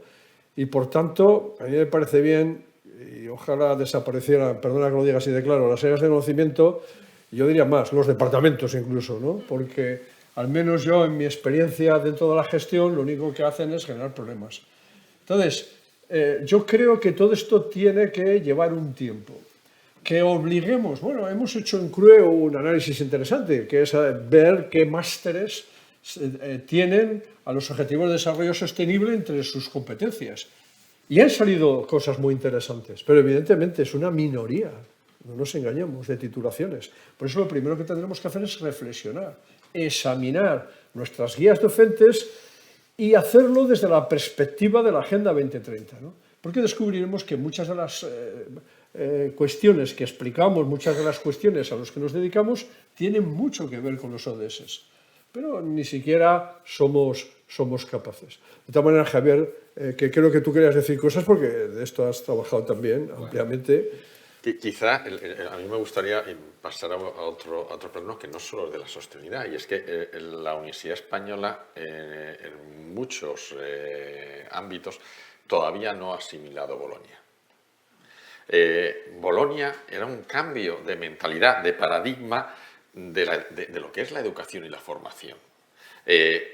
Y por tanto, a mí me parece bien, y ojalá desaparecieran, perdona que lo diga así de claro, las áreas de conocimiento, yo diría más, los departamentos incluso, ¿no? Porque al menos yo, en mi experiencia dentro de la gestión, lo único que hacen es generar problemas. Entonces, yo creo que todo esto tiene que llevar un tiempo. Que obliguemos, bueno, hemos hecho en CRUE un análisis interesante, que es ver qué másteres tienen a los Objetivos de Desarrollo Sostenible entre sus competencias. Y han salido cosas muy interesantes, pero evidentemente es una minoría, no nos engañemos, de titulaciones. Por eso lo primero que tendremos que hacer es reflexionar, examinar nuestras guías docentes y hacerlo desde la perspectiva de la Agenda 2030, ¿no? Porque descubriremos que muchas de las cuestiones que explicamos, muchas de las cuestiones a las que nos dedicamos, tienen mucho que ver con los ODS. pero ni siquiera somos capaces. De tal manera, Javier, que creo que tú querías decir cosas porque de esto has trabajado también ampliamente. Quizá a mí me gustaría pasar a otro plano que no solo es de la sostenibilidad, y es que la Universidad Española en muchos ámbitos todavía no ha asimilado Bolonia. Bolonia era un cambio de mentalidad, de paradigma de lo que es la educación y la formación.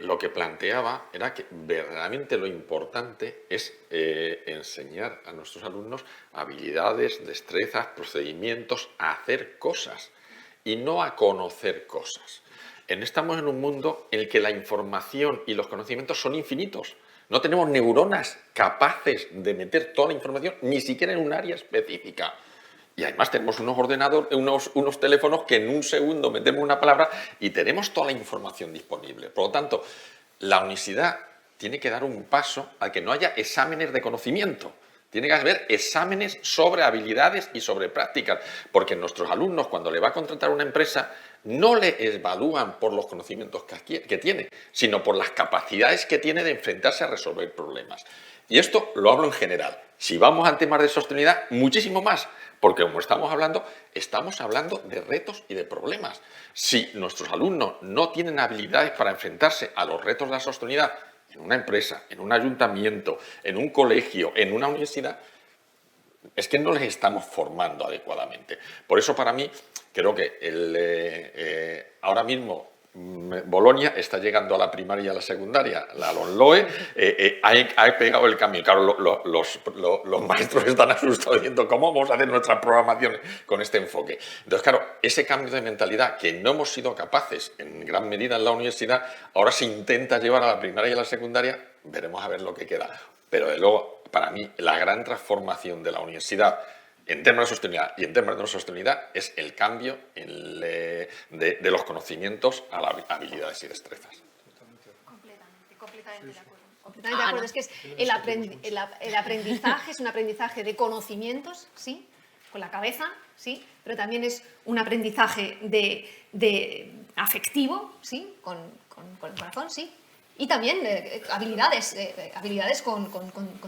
Lo que planteaba era que verdaderamente lo importante es enseñar a nuestros alumnos habilidades, destrezas, procedimientos, a hacer cosas y no a conocer cosas. Estamos en un mundo en el que la información y los conocimientos son infinitos. No tenemos neuronas capaces de meter toda la información, ni siquiera en un área específica. Y además tenemos unos ordenadores, unos teléfonos que en un segundo metemos una palabra y tenemos toda la información disponible. Por lo tanto, la universidad tiene que dar un paso a que no haya exámenes de conocimiento. Tiene que haber exámenes sobre habilidades y sobre prácticas, porque nuestros alumnos, cuando le va a contratar una empresa, no le evalúan por los conocimientos que tiene, sino por las capacidades que tiene de enfrentarse a resolver problemas. Y esto lo hablo en general. Si vamos a temas de sostenibilidad, muchísimo más, porque como estamos hablando de retos y de problemas. Si nuestros alumnos no tienen habilidades para enfrentarse a los retos de la sostenibilidad en una empresa, en un ayuntamiento, en un colegio, en una universidad, es que no les estamos formando adecuadamente. Por eso, para mí, creo que ahora mismo Bolonia está llegando a la primaria y a la secundaria. La LOMLOE ha pegado el cambio. Claro, los maestros están asustados diciendo cómo vamos a hacer nuestras programaciones con este enfoque. Entonces, claro, ese cambio de mentalidad que no hemos sido capaces en gran medida en la universidad, ahora se intenta llevar a la primaria y a la secundaria, veremos a ver lo que queda. Pero, de luego, para mí, la gran transformación de la universidad en temas de sostenibilidad y en temas de no sostenibilidad es el cambio de los conocimientos a las habilidades y destrezas. Completamente de acuerdo. Completamente de acuerdo. Es que el aprendizaje es un aprendizaje de conocimientos, ¿sí? Con la cabeza, ¿sí? Pero también es un aprendizaje de afectivo, ¿sí? Con el corazón, ¿sí? Y también habilidades con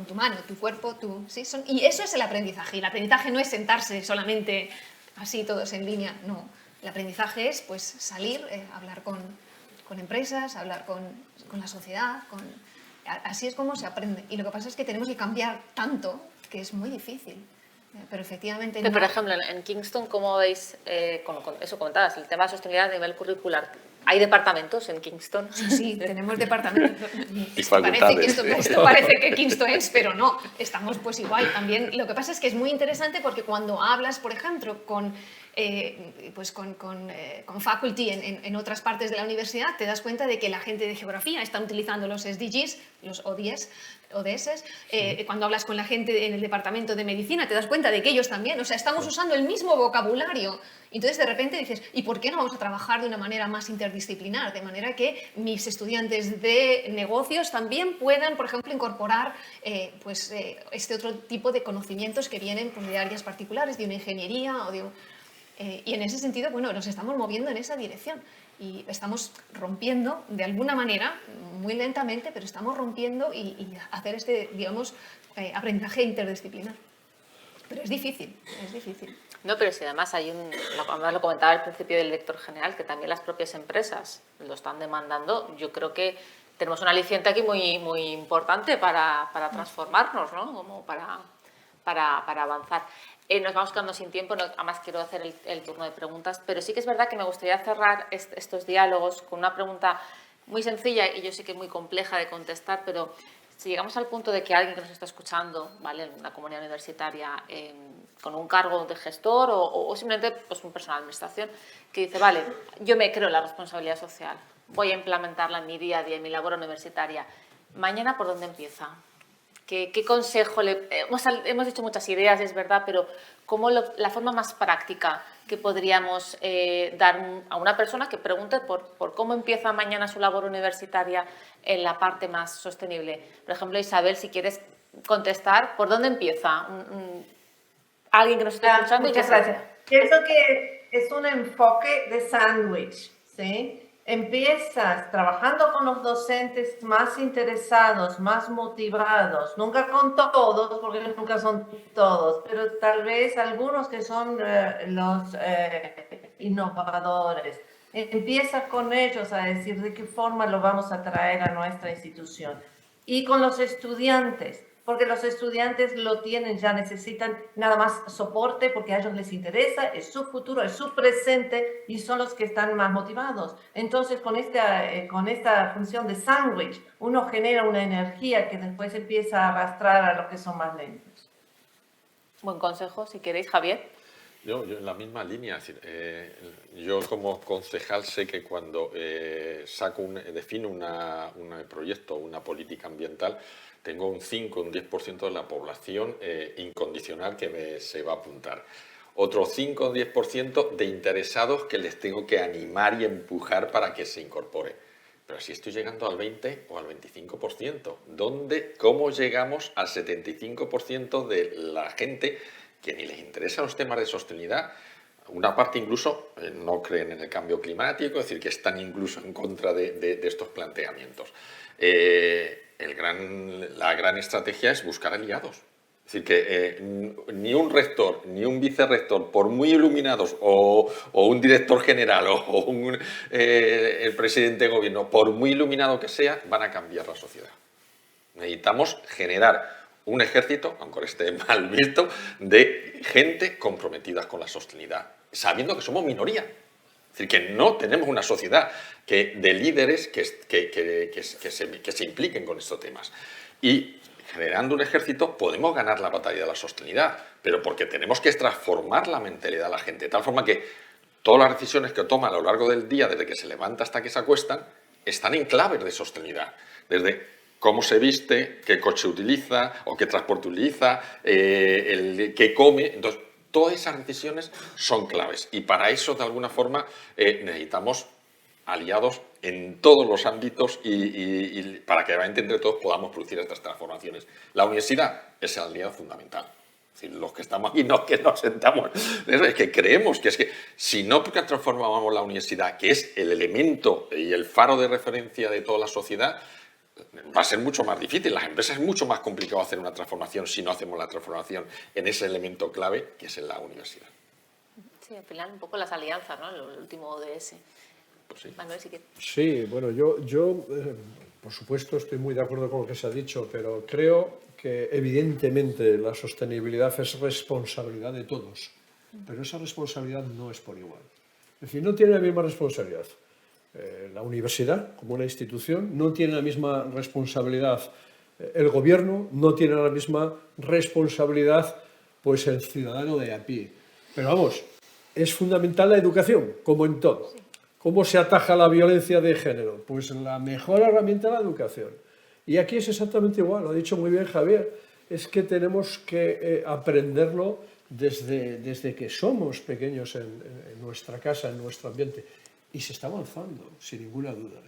tu mano, tu cuerpo, ¿sí? Y eso es el aprendizaje. Y el aprendizaje no es sentarse solamente así todos en línea, no. El aprendizaje es pues salir, hablar con empresas, hablar con la sociedad, así es como se aprende. Y lo que pasa es que tenemos que cambiar tanto que es muy difícil. Pero efectivamente... Pero, por ejemplo, en Kingston, ¿cómo veis, con eso comentabas, el tema de sostenibilidad a nivel curricular? ¿Hay departamentos en Kingston? Sí, tenemos departamentos. Y facultades. Esto parece que Kingston es, pero no, estamos pues igual también. Lo que pasa es que es muy interesante porque cuando hablas, por ejemplo, con faculty en otras partes de la universidad, te das cuenta de que la gente de geografía está utilizando los SDGs, los ODS, cuando hablas con la gente en el departamento de medicina, te das cuenta de que ellos también, o sea, estamos usando el mismo vocabulario. Entonces, de repente dices, ¿y por qué no vamos a trabajar de una manera más interdisciplinar? De manera que mis estudiantes de negocios también puedan, por ejemplo, incorporar este otro tipo de conocimientos que vienen pues, de áreas particulares, de una ingeniería o de y en ese sentido, bueno, nos estamos moviendo en esa dirección y estamos rompiendo, de alguna manera, muy lentamente, pero estamos rompiendo y hacer este, digamos, aprendizaje interdisciplinar. Pero es difícil, es difícil. No, pero si además además lo comentaba al principio del director general, que también las propias empresas lo están demandando, yo creo que tenemos un aliciente aquí muy, muy importante para transformarnos, ¿no? Como para avanzar. Nos vamos quedando sin tiempo, además quiero hacer el turno de preguntas, pero sí que es verdad que me gustaría cerrar estos diálogos con una pregunta muy sencilla y yo sé que muy compleja de contestar, pero si llegamos al punto de que alguien que nos está escuchando, ¿vale?, en una comunidad universitaria con un cargo de gestor o simplemente pues, un personal de administración, que dice, vale, yo me creo la responsabilidad social, voy a implementarla en mi día a día, en mi labor universitaria, mañana, ¿por dónde empieza? ¿Qué consejo le...? Hemos dicho muchas ideas, es verdad, pero ¿cómo la forma más práctica que podríamos dar a una persona que pregunte por cómo empieza mañana su labor universitaria en la parte más sostenible? Por ejemplo, Isabel, si quieres contestar, ¿por dónde empieza? Alguien que nos esté escuchando. Muchas gracias. Pienso que es un enfoque de sándwich, ¿sí? empiezas trabajando con los docentes más interesados, más motivados, nunca con todos, porque nunca son todos, pero tal vez algunos que son los innovadores. Empieza con ellos a decir de qué forma lo vamos a traer a nuestra institución. Y con los estudiantes, porque los estudiantes lo tienen, ya necesitan nada más soporte porque a ellos les interesa, es su futuro, es su presente y son los que están más motivados. Entonces, con esta función de sándwich, uno genera una energía que después empieza a arrastrar a los que son más lentos. Buen consejo, si queréis, Javier. Yo en la misma línea, es decir, yo como concejal sé que cuando defino un proyecto, una política ambiental, tengo un 5, un 10% de la población incondicional que se va a apuntar. Otro 5 o 10% de interesados que les tengo que animar y empujar para que se incorpore. Pero si estoy llegando al 20 o al 25%, ¿cómo llegamos al 75% de la gente que ni les interesan los temas de sostenibilidad? Una parte incluso no creen en el cambio climático, es decir, que están incluso en contra de estos planteamientos. La gran estrategia es buscar aliados. Es decir, que ni un rector ni un vicerrector, por muy iluminados, o un director general o el presidente de gobierno, por muy iluminado que sea, van a cambiar la sociedad. Necesitamos generar un ejército, aunque esté mal visto, de gente comprometida con la sostenibilidad, sabiendo que somos minoría. Es decir, que no tenemos una sociedad de líderes que se impliquen con estos temas. Y generando un ejército podemos ganar la batalla de la sostenibilidad, pero porque tenemos que transformar la mentalidad de la gente, de tal forma que todas las decisiones que toman a lo largo del día, desde que se levanta hasta que se acuestan, están en claves de sostenibilidad. Desde cómo se viste, qué coche utiliza o qué transporte utiliza, qué come. Entonces, todas esas decisiones son claves y para eso, de alguna forma, necesitamos aliados en todos los ámbitos y para que realmente entre todos podamos producir estas transformaciones. La universidad es el aliado fundamental. Es decir, los que estamos aquí, no que nos sentamos, es que creemos que si no transformamos la universidad, que es el elemento y el faro de referencia de toda la sociedad, va a ser mucho más difícil. Las empresas es mucho más complicado hacer una transformación si no hacemos la transformación en ese elemento clave que es en la universidad. Sí, al final un poco las alianzas, ¿no? El último ODS. Pues sí. Manuel, sí que... Sí, bueno, yo por supuesto estoy muy de acuerdo con lo que se ha dicho, pero creo que evidentemente la sostenibilidad es responsabilidad de todos, pero esa responsabilidad no es por igual. Es decir, no tiene la misma responsabilidad la universidad como una institución, no tiene la misma responsabilidad el gobierno, no tiene la misma responsabilidad pues el ciudadano de a pie. Pero vamos, es fundamental la educación, como en todo. ¿Cómo se ataja la violencia de género? Pues la mejor herramienta es la educación. Y aquí es exactamente igual, lo ha dicho muy bien Javier, es que tenemos que aprenderlo desde que somos pequeños en nuestra casa, en nuestro ambiente. Y se está avanzando, sin ninguna duda.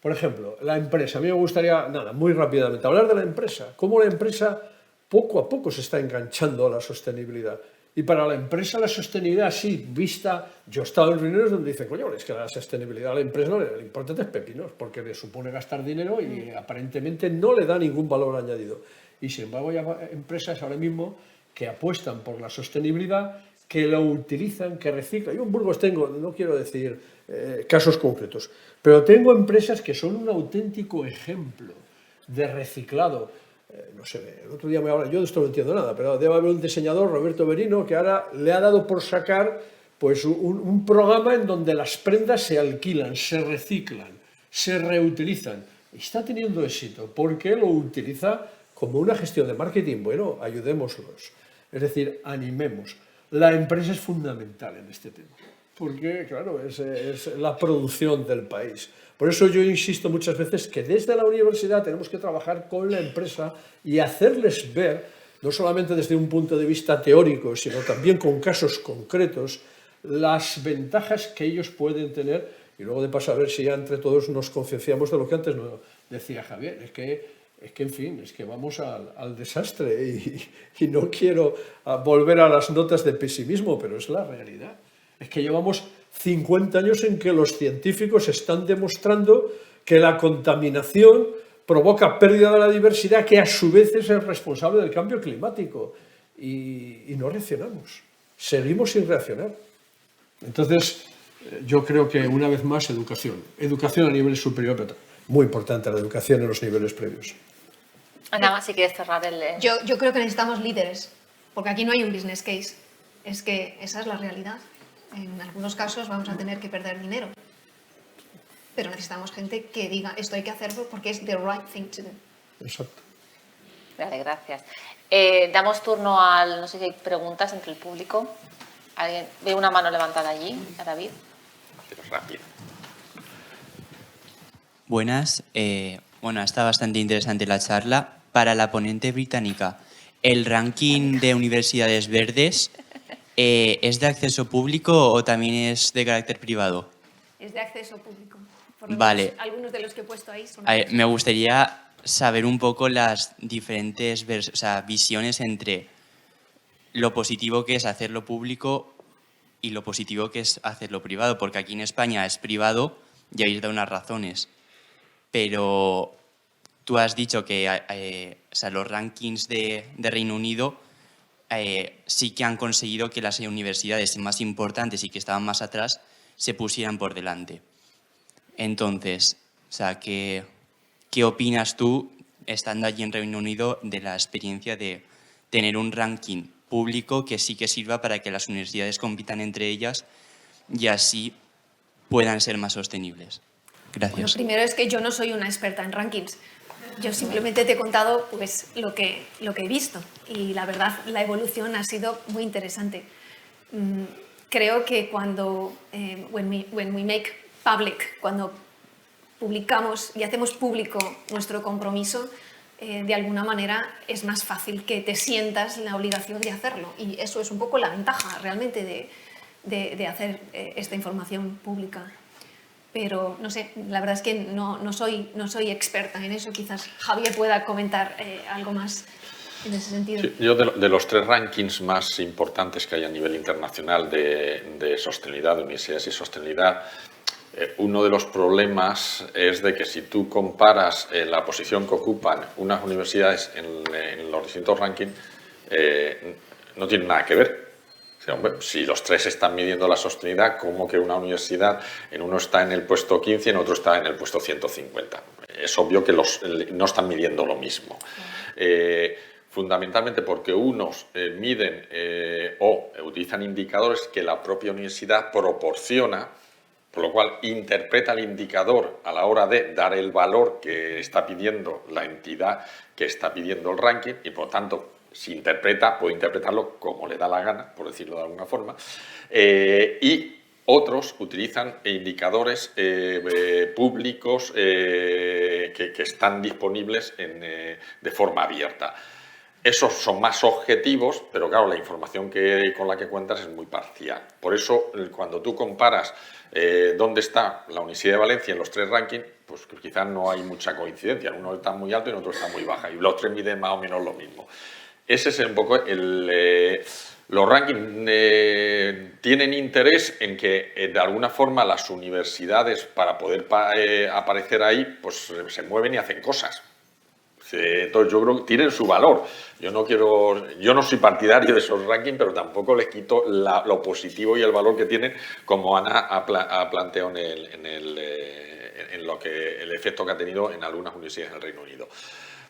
Por ejemplo, la empresa. A mí me gustaría, muy rápidamente, hablar de la empresa. Cómo la empresa poco a poco se está enganchando a la sostenibilidad. Y para la empresa la sostenibilidad, sí, vista... Yo he estado en reuniones donde dicen, coño, es que la sostenibilidad a la empresa no le importa tres pepinos, porque le supone gastar dinero y aparentemente no le da ningún valor añadido. Y sin embargo hay empresas ahora mismo que apuestan por la sostenibilidad, que lo utilizan, que reciclan. Yo en Burgos tengo, no quiero decir casos concretos, pero tengo empresas que son un auténtico ejemplo de reciclado. No sé, el otro día me habla, yo de esto no entiendo nada, pero debe haber un diseñador, Roberto Berino, que ahora le ha dado por sacar pues, un programa en donde las prendas se alquilan, se reciclan, se reutilizan. Y está teniendo éxito porque lo utiliza como una gestión de marketing. Bueno, ayudémoslos. Es decir, animemos. La empresa es fundamental en este tema, porque, claro, es la producción del país. Por eso yo insisto muchas veces que desde la universidad tenemos que trabajar con la empresa y hacerles ver, no solamente desde un punto de vista teórico, sino también con casos concretos, las ventajas que ellos pueden tener y luego de paso a ver si ya entre todos nos concienciamos de lo que antes nos decía Javier. Es que en fin, es que vamos al desastre y no quiero volver a las notas de pesimismo, pero es la realidad. Es que llevamos 50 años en que los científicos están demostrando que la contaminación provoca pérdida de la diversidad, que a su vez es el responsable del cambio climático. Y no reaccionamos. Seguimos sin reaccionar. Entonces, yo creo que una vez más educación. Educación a nivel superior, pero muy importante la educación en los niveles previos. Nada más si quieres cerrar el... Yo creo que necesitamos líderes, porque aquí no hay un business case. Es que esa es la realidad. En algunos casos vamos a tener que perder dinero. Pero necesitamos gente que diga, esto hay que hacerlo porque es the right thing to do. Exacto. Vale, gracias. Damos turno al... No sé si hay preguntas entre el público. ¿Alguien? Veo una mano levantada allí, a David. Pero rápido. Buenas. Bueno, está bastante interesante la charla. Para la ponente británica, ¿el ranking de universidades verdes es de acceso público o también es de carácter privado? Es de acceso público. Por lo Vale. menos, algunos de los que he puesto ahí son... Me gustaría saber un poco las diferentes visiones entre lo positivo que es hacerlo público y lo positivo que es hacerlo privado, porque aquí en España es privado y habéis dado unas razones. Pero tú has dicho que los rankings de Reino Unido sí que han conseguido que las universidades más importantes y que estaban más atrás se pusieran por delante. Entonces, ¿qué opinas tú, estando allí en Reino Unido, de la experiencia de tener un ranking público que sí que sirva para que las universidades compitan entre ellas y así puedan ser más sostenibles? Gracias. Lo primero es que yo no soy una experta en rankings. Yo simplemente te he contado pues, lo que he visto y la verdad la evolución ha sido muy interesante. Creo que cuando when we make public, cuando publicamos y hacemos público nuestro compromiso, de alguna manera es más fácil que te sientas en la obligación de hacerlo. Y eso es un poco la ventaja realmente de hacer esta información pública. Pero no sé, la verdad es que no soy experta en eso. Quizás Javier pueda comentar algo más en ese sentido. Sí, yo de los 3 rankings más importantes que hay a nivel internacional de sostenibilidad, de universidades y sostenibilidad, uno de los problemas es de que si tú comparas la posición que ocupan unas universidades en los distintos rankings, no tienen nada que ver. O sea, hombre, si los 3 están midiendo la sostenibilidad, ¿cómo que una universidad en uno está en el puesto 15 y en otro está en el puesto 150? Es obvio que no están midiendo lo mismo. Fundamentalmente porque unos miden o utilizan indicadores que la propia universidad proporciona, por lo cual interpreta el indicador a la hora de dar el valor que está pidiendo la entidad que está pidiendo el ranking y, por lo tanto, si interpreta, puede interpretarlo como le da la gana, por decirlo de alguna forma, y otros utilizan indicadores públicos que están disponibles de forma abierta. Esos son más objetivos, pero claro, la información con la que cuentas es muy parcial. Por eso, cuando tú comparas dónde está la Universidad de Valencia en los 3 rankings, pues quizás no hay mucha coincidencia. Uno está muy alto y el otro está muy baja. Y los 3 miden más o menos lo mismo. Ese es un poco los rankings tienen interés en que de alguna forma las universidades para poder aparecer ahí pues se mueven y hacen cosas. Entonces yo creo que tienen su valor. Yo no soy partidario de esos rankings, pero tampoco les quito lo positivo y el valor que tienen, como Ana ha planteado en lo que el efecto que ha tenido en algunas universidades del Reino Unido.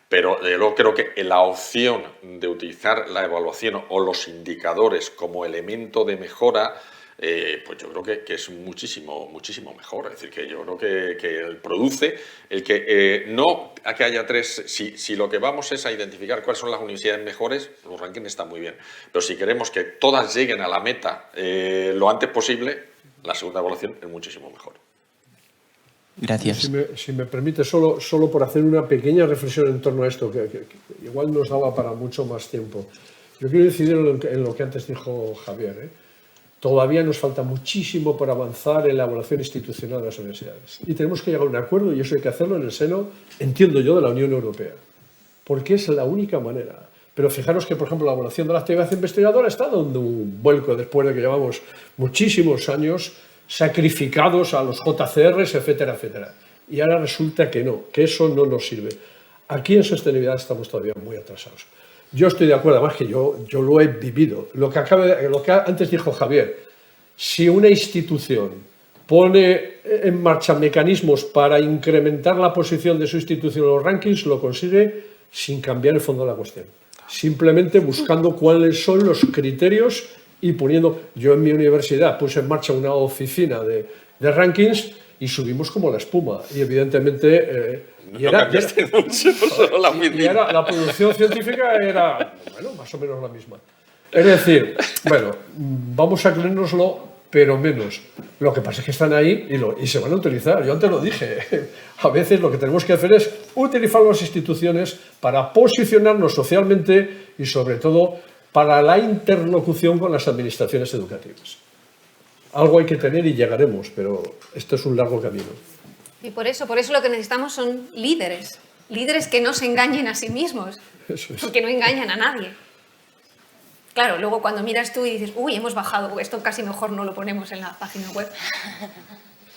Pero luego creo que la opción de utilizar la evaluación o los indicadores como elemento de mejora, pues yo creo que es muchísimo mejor. Es decir, que yo creo que produce el que no a que haya 3, si lo que vamos es a identificar cuáles son las universidades mejores, los rankings están muy bien. Pero si queremos que todas lleguen a la meta lo antes posible, la segunda evaluación es muchísimo mejor. Gracias. Si me permite, solo por hacer una pequeña reflexión en torno a esto, que igual nos daba para mucho más tiempo. Yo quiero incidir en lo que antes dijo Javier. Todavía nos falta muchísimo por avanzar en la evaluación institucional de las universidades. Y tenemos que llegar a un acuerdo, y eso hay que hacerlo en el seno, entiendo yo, de la Unión Europea. Porque es la única manera. Pero fijaros que, por ejemplo, la evaluación de la actividad investigadora está dando un vuelco después de que llevamos muchísimos años sacrificados a los JCRs, etcétera, etcétera. Y ahora resulta que no, que eso no nos sirve. Aquí en sostenibilidad estamos todavía muy atrasados. Yo estoy de acuerdo, además que yo lo he vivido. Lo que antes dijo Javier, si una institución pone en marcha mecanismos para incrementar la posición de su institución en los rankings, lo consigue sin cambiar el fondo de la cuestión. Simplemente buscando cuáles son los criterios y poniendo... Yo en mi universidad puse en marcha una oficina de rankings y subimos como la espuma. Y evidentemente... la producción científica era, bueno, más o menos la misma. Es decir, bueno, vamos a creérnoslo, pero menos. Lo que pasa es que están ahí y se van a utilizar. Yo antes lo dije. A veces lo que tenemos que hacer es utilizar las instituciones para posicionarnos socialmente y, sobre todo, para la interlocución con las administraciones educativas. Algo hay que tener y llegaremos, pero esto es un largo camino. Y por eso lo que necesitamos son líderes. Líderes que no se engañen a sí mismos, Eso es. porque no engañan a nadie. Claro, luego cuando miras tú y dices, uy, hemos bajado, esto casi mejor no lo ponemos en la página web.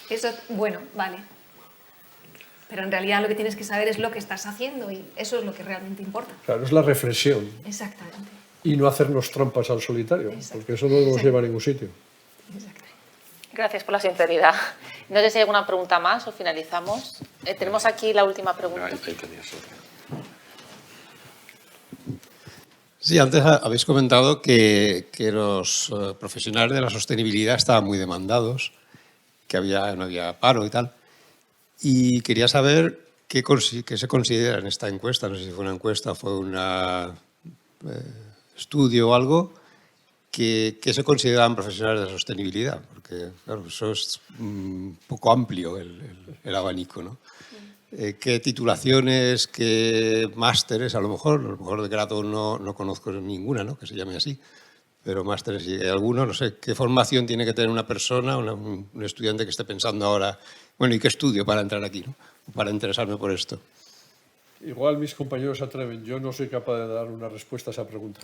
Eso, bueno, vale. Pero en realidad lo que tienes que saber es lo que estás haciendo y eso es lo que realmente importa. Claro, es la reflexión Exactamente. y no hacernos trampas al solitario, porque eso no nos lleva a ningún sitio. Exactamente. Gracias por la sinceridad. No sé si hay alguna pregunta más o finalizamos. Tenemos aquí la última pregunta. Ahí tenías otra. Sí, antes habéis comentado que los profesionales de la sostenibilidad estaban muy demandados, que no había paro y tal. Y quería saber qué se considera en esta encuesta, no sé si fue una encuesta o fue un estudio o algo, ¿qué se consideran profesionales de sostenibilidad? Porque, claro, eso es un poco amplio el abanico, ¿no? ¿Qué titulaciones, qué másteres? A lo mejor de grado no conozco ninguna, ¿no? Que se llame así, pero másteres y alguno, no sé, ¿qué formación tiene que tener una persona, un estudiante que esté pensando ahora, bueno, ¿y qué estudio para entrar aquí, ¿no? Para interesarme por esto? Igual mis compañeros se atreven, yo no soy capaz de dar una respuesta a esa pregunta.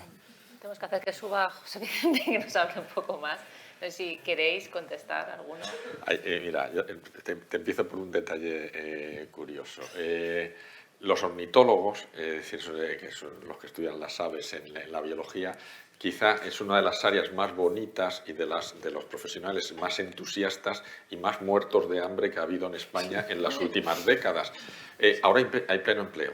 Tenemos que hacer que suba José Vicente y que nos hable un poco más. No sé si queréis contestar alguno. Mira, te empiezo por un detalle curioso. Los ornitólogos, es decir, que son los que estudian las aves en la biología, quizá es una de las áreas más bonitas y de los profesionales más entusiastas y más muertos de hambre que ha habido en España en las últimas décadas. Ahora hay pleno empleo.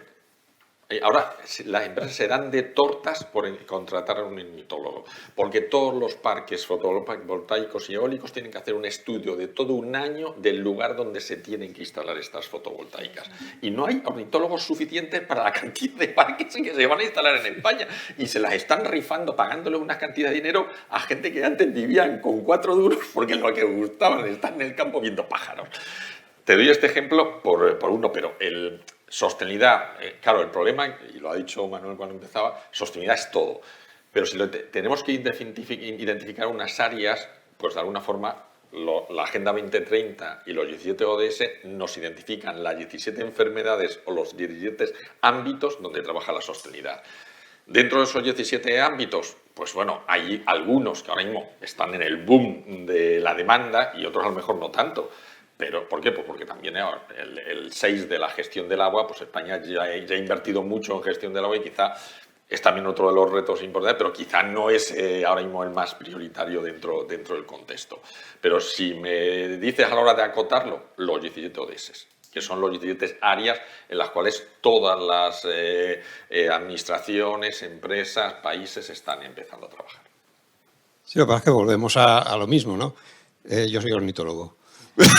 Ahora las empresas se dan de tortas por contratar a un ornitólogo, porque todos los parques fotovoltaicos y eólicos tienen que hacer un estudio de todo un año del lugar donde se tienen que instalar estas fotovoltaicas. Y no hay ornitólogos suficientes para la cantidad de parques que se van a instalar en España. Y se las están rifando, pagándole una cantidad de dinero a gente que antes vivían con 4 duros porque lo que gustaban es estar en el campo viendo pájaros. Te doy este ejemplo por uno, pero sostenibilidad, claro, el problema, y lo ha dicho Manuel cuando empezaba, sostenibilidad es todo. Pero si tenemos que identificar unas áreas, pues de alguna forma la Agenda 2030 y los 17 ODS nos identifican las 17 enfermedades o los 17 ámbitos donde trabaja la sostenibilidad. Dentro de esos 17 ámbitos, pues bueno, hay algunos que ahora mismo están en el boom de la demanda y otros a lo mejor no tanto. Pero, ¿por qué? Pues porque también el 6 de la gestión del agua, pues España ya ha invertido mucho en gestión del agua y quizá es también otro de los retos importantes, pero quizá no es ahora mismo el más prioritario dentro del contexto. Pero si me dices a la hora de acotarlo, los 17 ODS, que son los 17 áreas en las cuales todas las administraciones, empresas, países están empezando a trabajar. Sí, lo que pasa es que volvemos a lo mismo, ¿no? Yo soy ornitólogo. Pues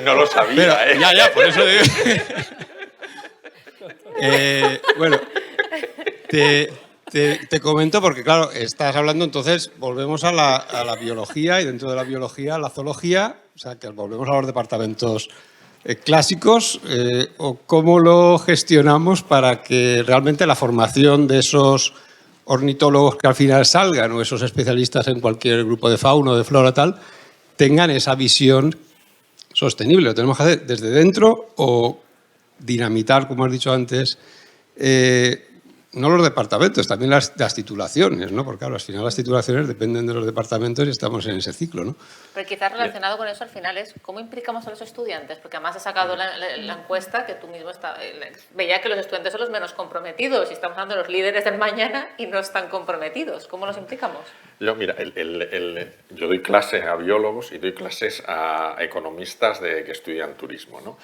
no lo sabía, pero, Ya, por eso digo. Bueno, te comento porque, claro, estás hablando, entonces volvemos a la biología y dentro de la biología, la zoología, o sea, que volvemos a los departamentos clásicos, o cómo lo gestionamos para que realmente la formación de esos ornitólogos que al final salgan o esos especialistas en cualquier grupo de fauna o de flora tal, tengan esa visión sostenible. Lo tenemos que hacer desde dentro o dinamitar, como has dicho antes, no los departamentos, también las titulaciones, ¿no? Porque claro, al final las titulaciones dependen de los departamentos y estamos en ese ciclo, ¿no? Pero quizás relacionado con eso al final es cómo implicamos a los estudiantes, porque además has sacado la encuesta que tú mismo veía que los estudiantes son los menos comprometidos y estamos hablando de los líderes del mañana y no están comprometidos. ¿Cómo los implicamos? Mira, yo doy clases a biólogos y doy clases a economistas que estudian turismo, ¿no?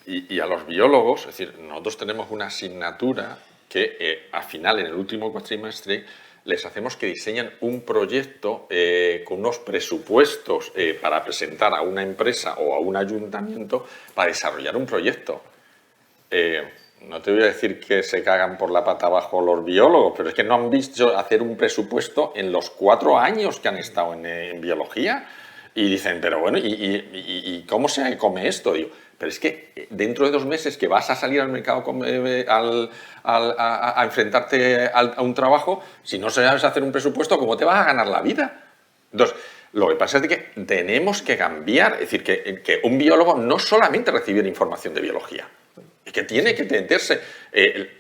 Y a los biólogos, es decir, nosotros tenemos una asignatura que al final, en el último cuatrimestre, les hacemos que diseñen un proyecto con unos presupuestos para presentar a una empresa o a un ayuntamiento para desarrollar un proyecto. No te voy a decir que se cagan por la pata abajo los biólogos, pero es que no han visto hacer un presupuesto en los 4 años que han estado en biología. Y dicen, pero bueno, ¿y cómo se come esto? Digo, pero es que dentro de 2 meses que vas a salir al mercado a enfrentarte a un trabajo, si no sabes hacer un presupuesto, ¿cómo te vas a ganar la vida? Entonces, lo que pasa es que tenemos que cambiar, es decir, que un biólogo no solamente recibir información de biología, es que tiene que meterse.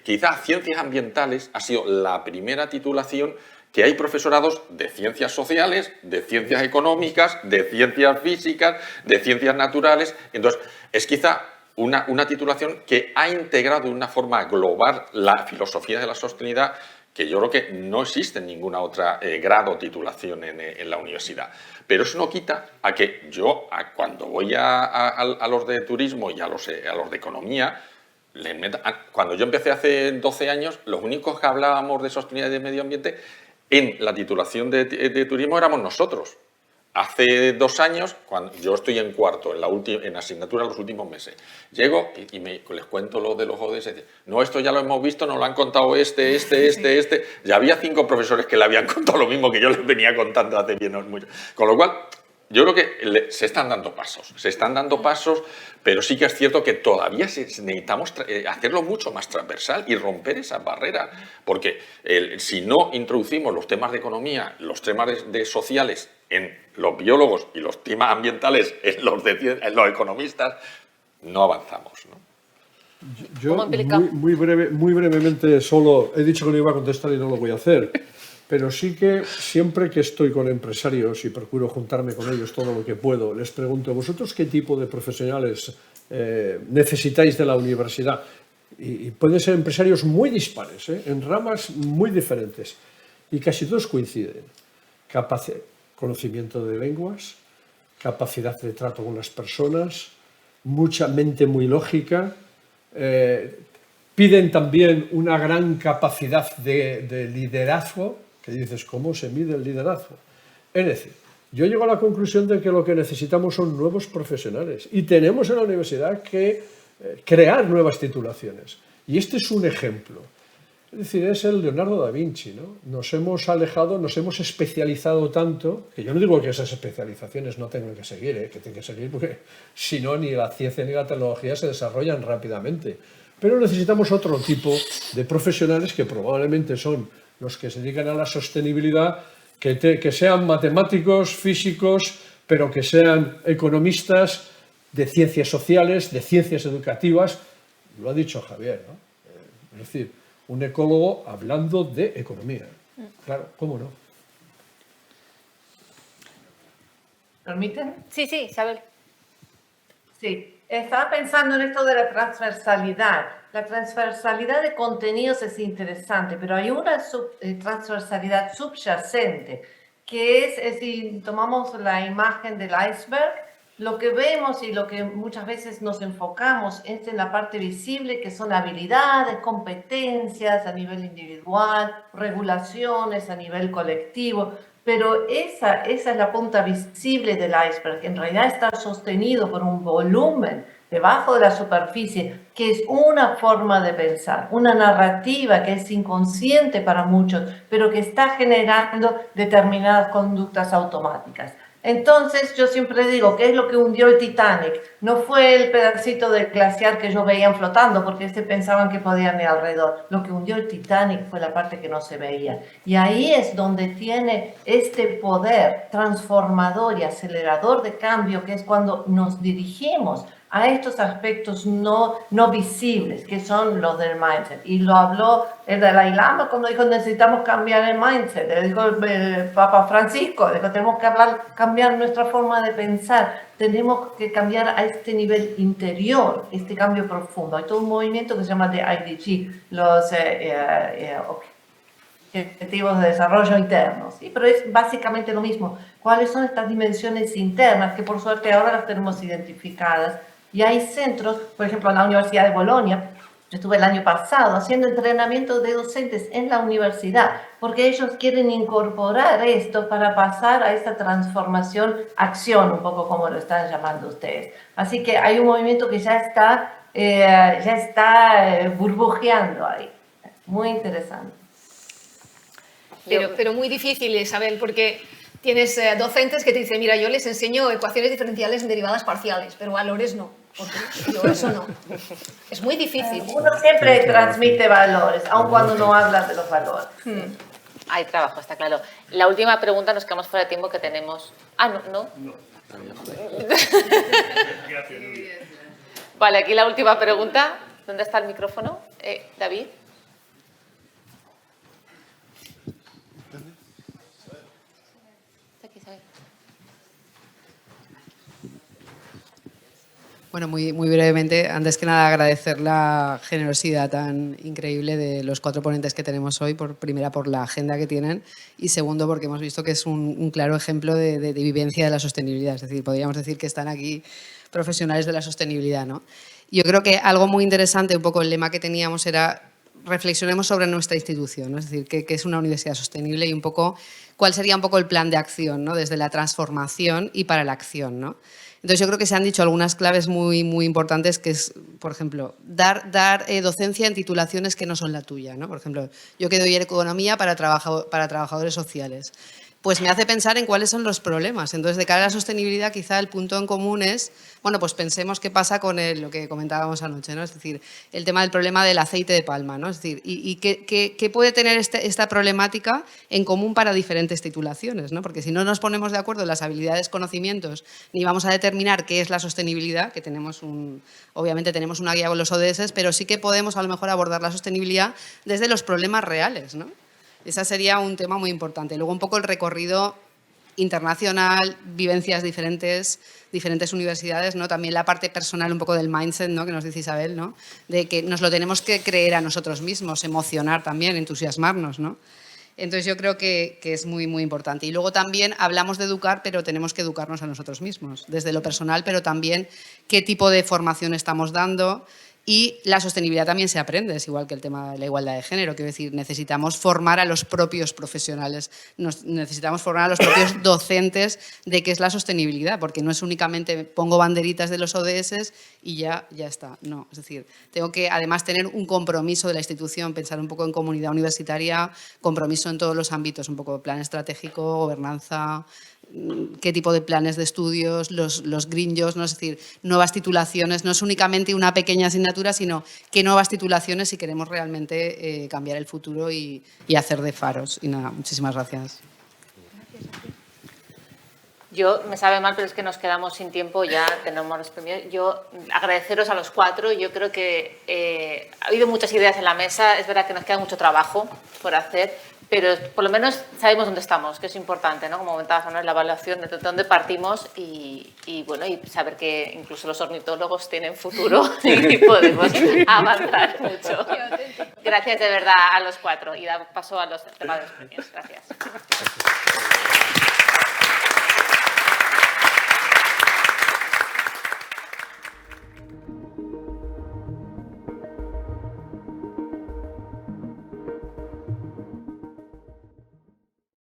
Quizás ciencias ambientales ha sido la primera titulación que hay profesorados de ciencias sociales, de ciencias económicas, de ciencias físicas, de ciencias naturales. Entonces, es quizá una titulación que ha integrado de una forma global la filosofía de la sostenibilidad, que yo creo que no existe en ninguna otra grado o titulación en la universidad. Pero eso no quita a que yo, cuando voy a los de turismo y a los de economía, cuando yo empecé hace 12 años, los únicos que hablábamos de sostenibilidad y de medio ambiente en la titulación de turismo éramos nosotros. Hace 2 años, cuando yo estoy en cuarto, en asignatura los últimos meses, llego y les cuento lo de los ODS. No, esto ya lo hemos visto, nos lo han contado este. Ya había 5 profesores que le habían contado lo mismo que yo les venía contando hace bien mucho. Con lo cual, yo creo que se están dando pasos, pero sí que es cierto que todavía necesitamos hacerlo mucho más transversal y romper esas barreras, porque si no introducimos los temas de economía, los temas de sociales en los biólogos y los temas ambientales en los economistas, no avanzamos, ¿no? Yo muy brevemente, solo he dicho que no iba a contestar y no lo voy a hacer. Pero sí que siempre que estoy con empresarios y procuro juntarme con ellos todo lo que puedo, les pregunto, ¿vosotros qué tipo de profesionales necesitáis de la universidad? Y pueden ser empresarios muy dispares, en ramas muy diferentes. Y casi todos coinciden. Conocimiento de lenguas, capacidad de trato con las personas, mucha mente muy lógica. Piden también una gran capacidad de liderazgo, que dices, ¿cómo se mide el liderazgo? Es decir, yo llego a la conclusión de que lo que necesitamos son nuevos profesionales y tenemos en la universidad que crear nuevas titulaciones. Y este es un ejemplo. Es decir, es el Leonardo da Vinci, ¿no? Nos hemos alejado, nos hemos especializado tanto, que yo no digo que esas especializaciones no tengan que seguir, que tienen que seguir, porque si no, ni la ciencia ni la tecnología se desarrollan rápidamente. Pero necesitamos otro tipo de profesionales que probablemente son los que se dedican a la sostenibilidad, que sean matemáticos, físicos, pero que sean economistas de ciencias sociales, de ciencias educativas. Lo ha dicho Javier, ¿no? Es decir, un ecólogo hablando de economía. Claro, ¿cómo no? ¿Permiten? Sí, Isabel. Sí, estaba pensando en esto de la transversalidad. La transversalidad de contenidos es interesante, pero hay una transversalidad subyacente, que es si tomamos la imagen del iceberg, lo que vemos y lo que muchas veces nos enfocamos es en la parte visible, que son habilidades, competencias a nivel individual, regulaciones a nivel colectivo, pero esa es la punta visible del iceberg. En realidad está sostenido por un volumen debajo de la superficie, que es una forma de pensar, una narrativa que es inconsciente para muchos, pero que está generando determinadas conductas automáticas. Entonces, yo siempre digo, ¿qué es lo que hundió el Titanic? No fue el pedacito del glaciar que ellos veían flotando, porque pensaban que podían ir alrededor. Lo que hundió el Titanic fue la parte que no se veía. Y ahí es donde tiene este poder transformador y acelerador de cambio, que es cuando nos dirigimos a estos aspectos no visibles, que son los del mindset. Y lo habló el Dalai Lama cuando dijo necesitamos cambiar el mindset, lo dijo el Papa Francisco, dijo tenemos que cambiar nuestra forma de pensar, tenemos que cambiar a este nivel interior, este cambio profundo. Hay todo un movimiento que se llama de IDG, los Objetivos de Desarrollo Internos, ¿sí? Pero es básicamente lo mismo. ¿Cuáles son estas dimensiones internas que por suerte ahora las tenemos identificadas? Y hay centros, por ejemplo, en la Universidad de Bolonia, yo estuve el año pasado haciendo entrenamiento de docentes en la universidad, porque ellos quieren incorporar esto para pasar a esta transformación, acción, un poco como lo están llamando ustedes. Así que hay un movimiento que ya está burbujeando ahí. Muy interesante. Pero muy difícil, Isabel, porque tienes docentes que te dicen, mira, yo les enseño ecuaciones diferenciales en derivadas parciales, pero valores no. Porque yo eso no. Es muy difícil. Uno siempre transmite valores, aun cuando no habla de los valores. Hay trabajo, está claro. La última pregunta, nos quedamos fuera de tiempo que tenemos. No. Vale, aquí la última pregunta. ¿Dónde está el micrófono? David. Bueno, muy brevemente, antes que nada agradecer la generosidad tan increíble de los 4 ponentes que tenemos hoy, primera por la agenda que tienen y segundo porque hemos visto que es un claro ejemplo de vivencia de la sostenibilidad, es decir, podríamos decir que están aquí profesionales de la sostenibilidad, ¿no? Yo creo que algo muy interesante, un poco el lema que teníamos era reflexionemos sobre nuestra institución, ¿no? Es decir, qué es una universidad sostenible y un poco cuál sería un poco el plan de acción, ¿no? Desde la transformación y para la acción, ¿no? Entonces yo creo que se han dicho algunas claves muy importantes que es, por ejemplo, dar docencia en titulaciones que no son la tuya, ¿no? Por ejemplo, yo que doy economía para trabajadores sociales. Pues me hace pensar en cuáles son los problemas. Entonces, de cara a la sostenibilidad, quizá el punto en común es, bueno, pues pensemos qué pasa con lo que comentábamos anoche, ¿no? Es decir, el tema del problema del aceite de palma, ¿no? Es decir, y qué puede tener esta problemática en común para diferentes titulaciones, ¿no? Porque si no nos ponemos de acuerdo en las habilidades, conocimientos, ni vamos a determinar qué es la sostenibilidad, que obviamente tenemos una guía con los ODS, pero sí que podemos a lo mejor abordar la sostenibilidad desde los problemas reales, ¿no? Ese sería un tema muy importante. Luego un poco el recorrido internacional, vivencias diferentes universidades, ¿no? También la parte personal un poco del mindset, ¿no? Que nos dice Isabel, ¿no? De que nos lo tenemos que creer a nosotros mismos, emocionar también, entusiasmarnos, ¿no? Entonces yo creo que es muy importante. Y luego también hablamos de educar, pero tenemos que educarnos a nosotros mismos, desde lo personal, pero también qué tipo de formación estamos dando. Y la sostenibilidad también se aprende, es igual que el tema de la igualdad de género. Quiero decir, necesitamos formar a los propios profesionales, necesitamos formar a los propios docentes de qué es la sostenibilidad, porque no es únicamente pongo banderitas de los ODS y ya está. No, es decir, tengo que además tener un compromiso de la institución, pensar un poco en comunidad universitaria, compromiso en todos los ámbitos, un poco plan estratégico, gobernanza, qué tipo de planes de estudios, los green jobs, ¿no? Es decir, nuevas titulaciones, no es únicamente una pequeña asignatura, sino qué nuevas titulaciones si queremos realmente cambiar el futuro y hacer de faros. Y nada, muchísimas gracias. Yo, me sabe mal, pero es que nos quedamos sin tiempo, ya tenemos los premios. Yo agradeceros a los 4, yo creo que ha habido muchas ideas en la mesa, es verdad que nos queda mucho trabajo por hacer, pero por lo menos sabemos dónde estamos, que es importante, ¿no? Como comentabas, ¿no? La evaluación de dónde partimos y bueno, y saber que incluso los ornitólogos tienen futuro y podemos avanzar mucho. Gracias de verdad a los 4 y da paso a los temas de los premios. Gracias.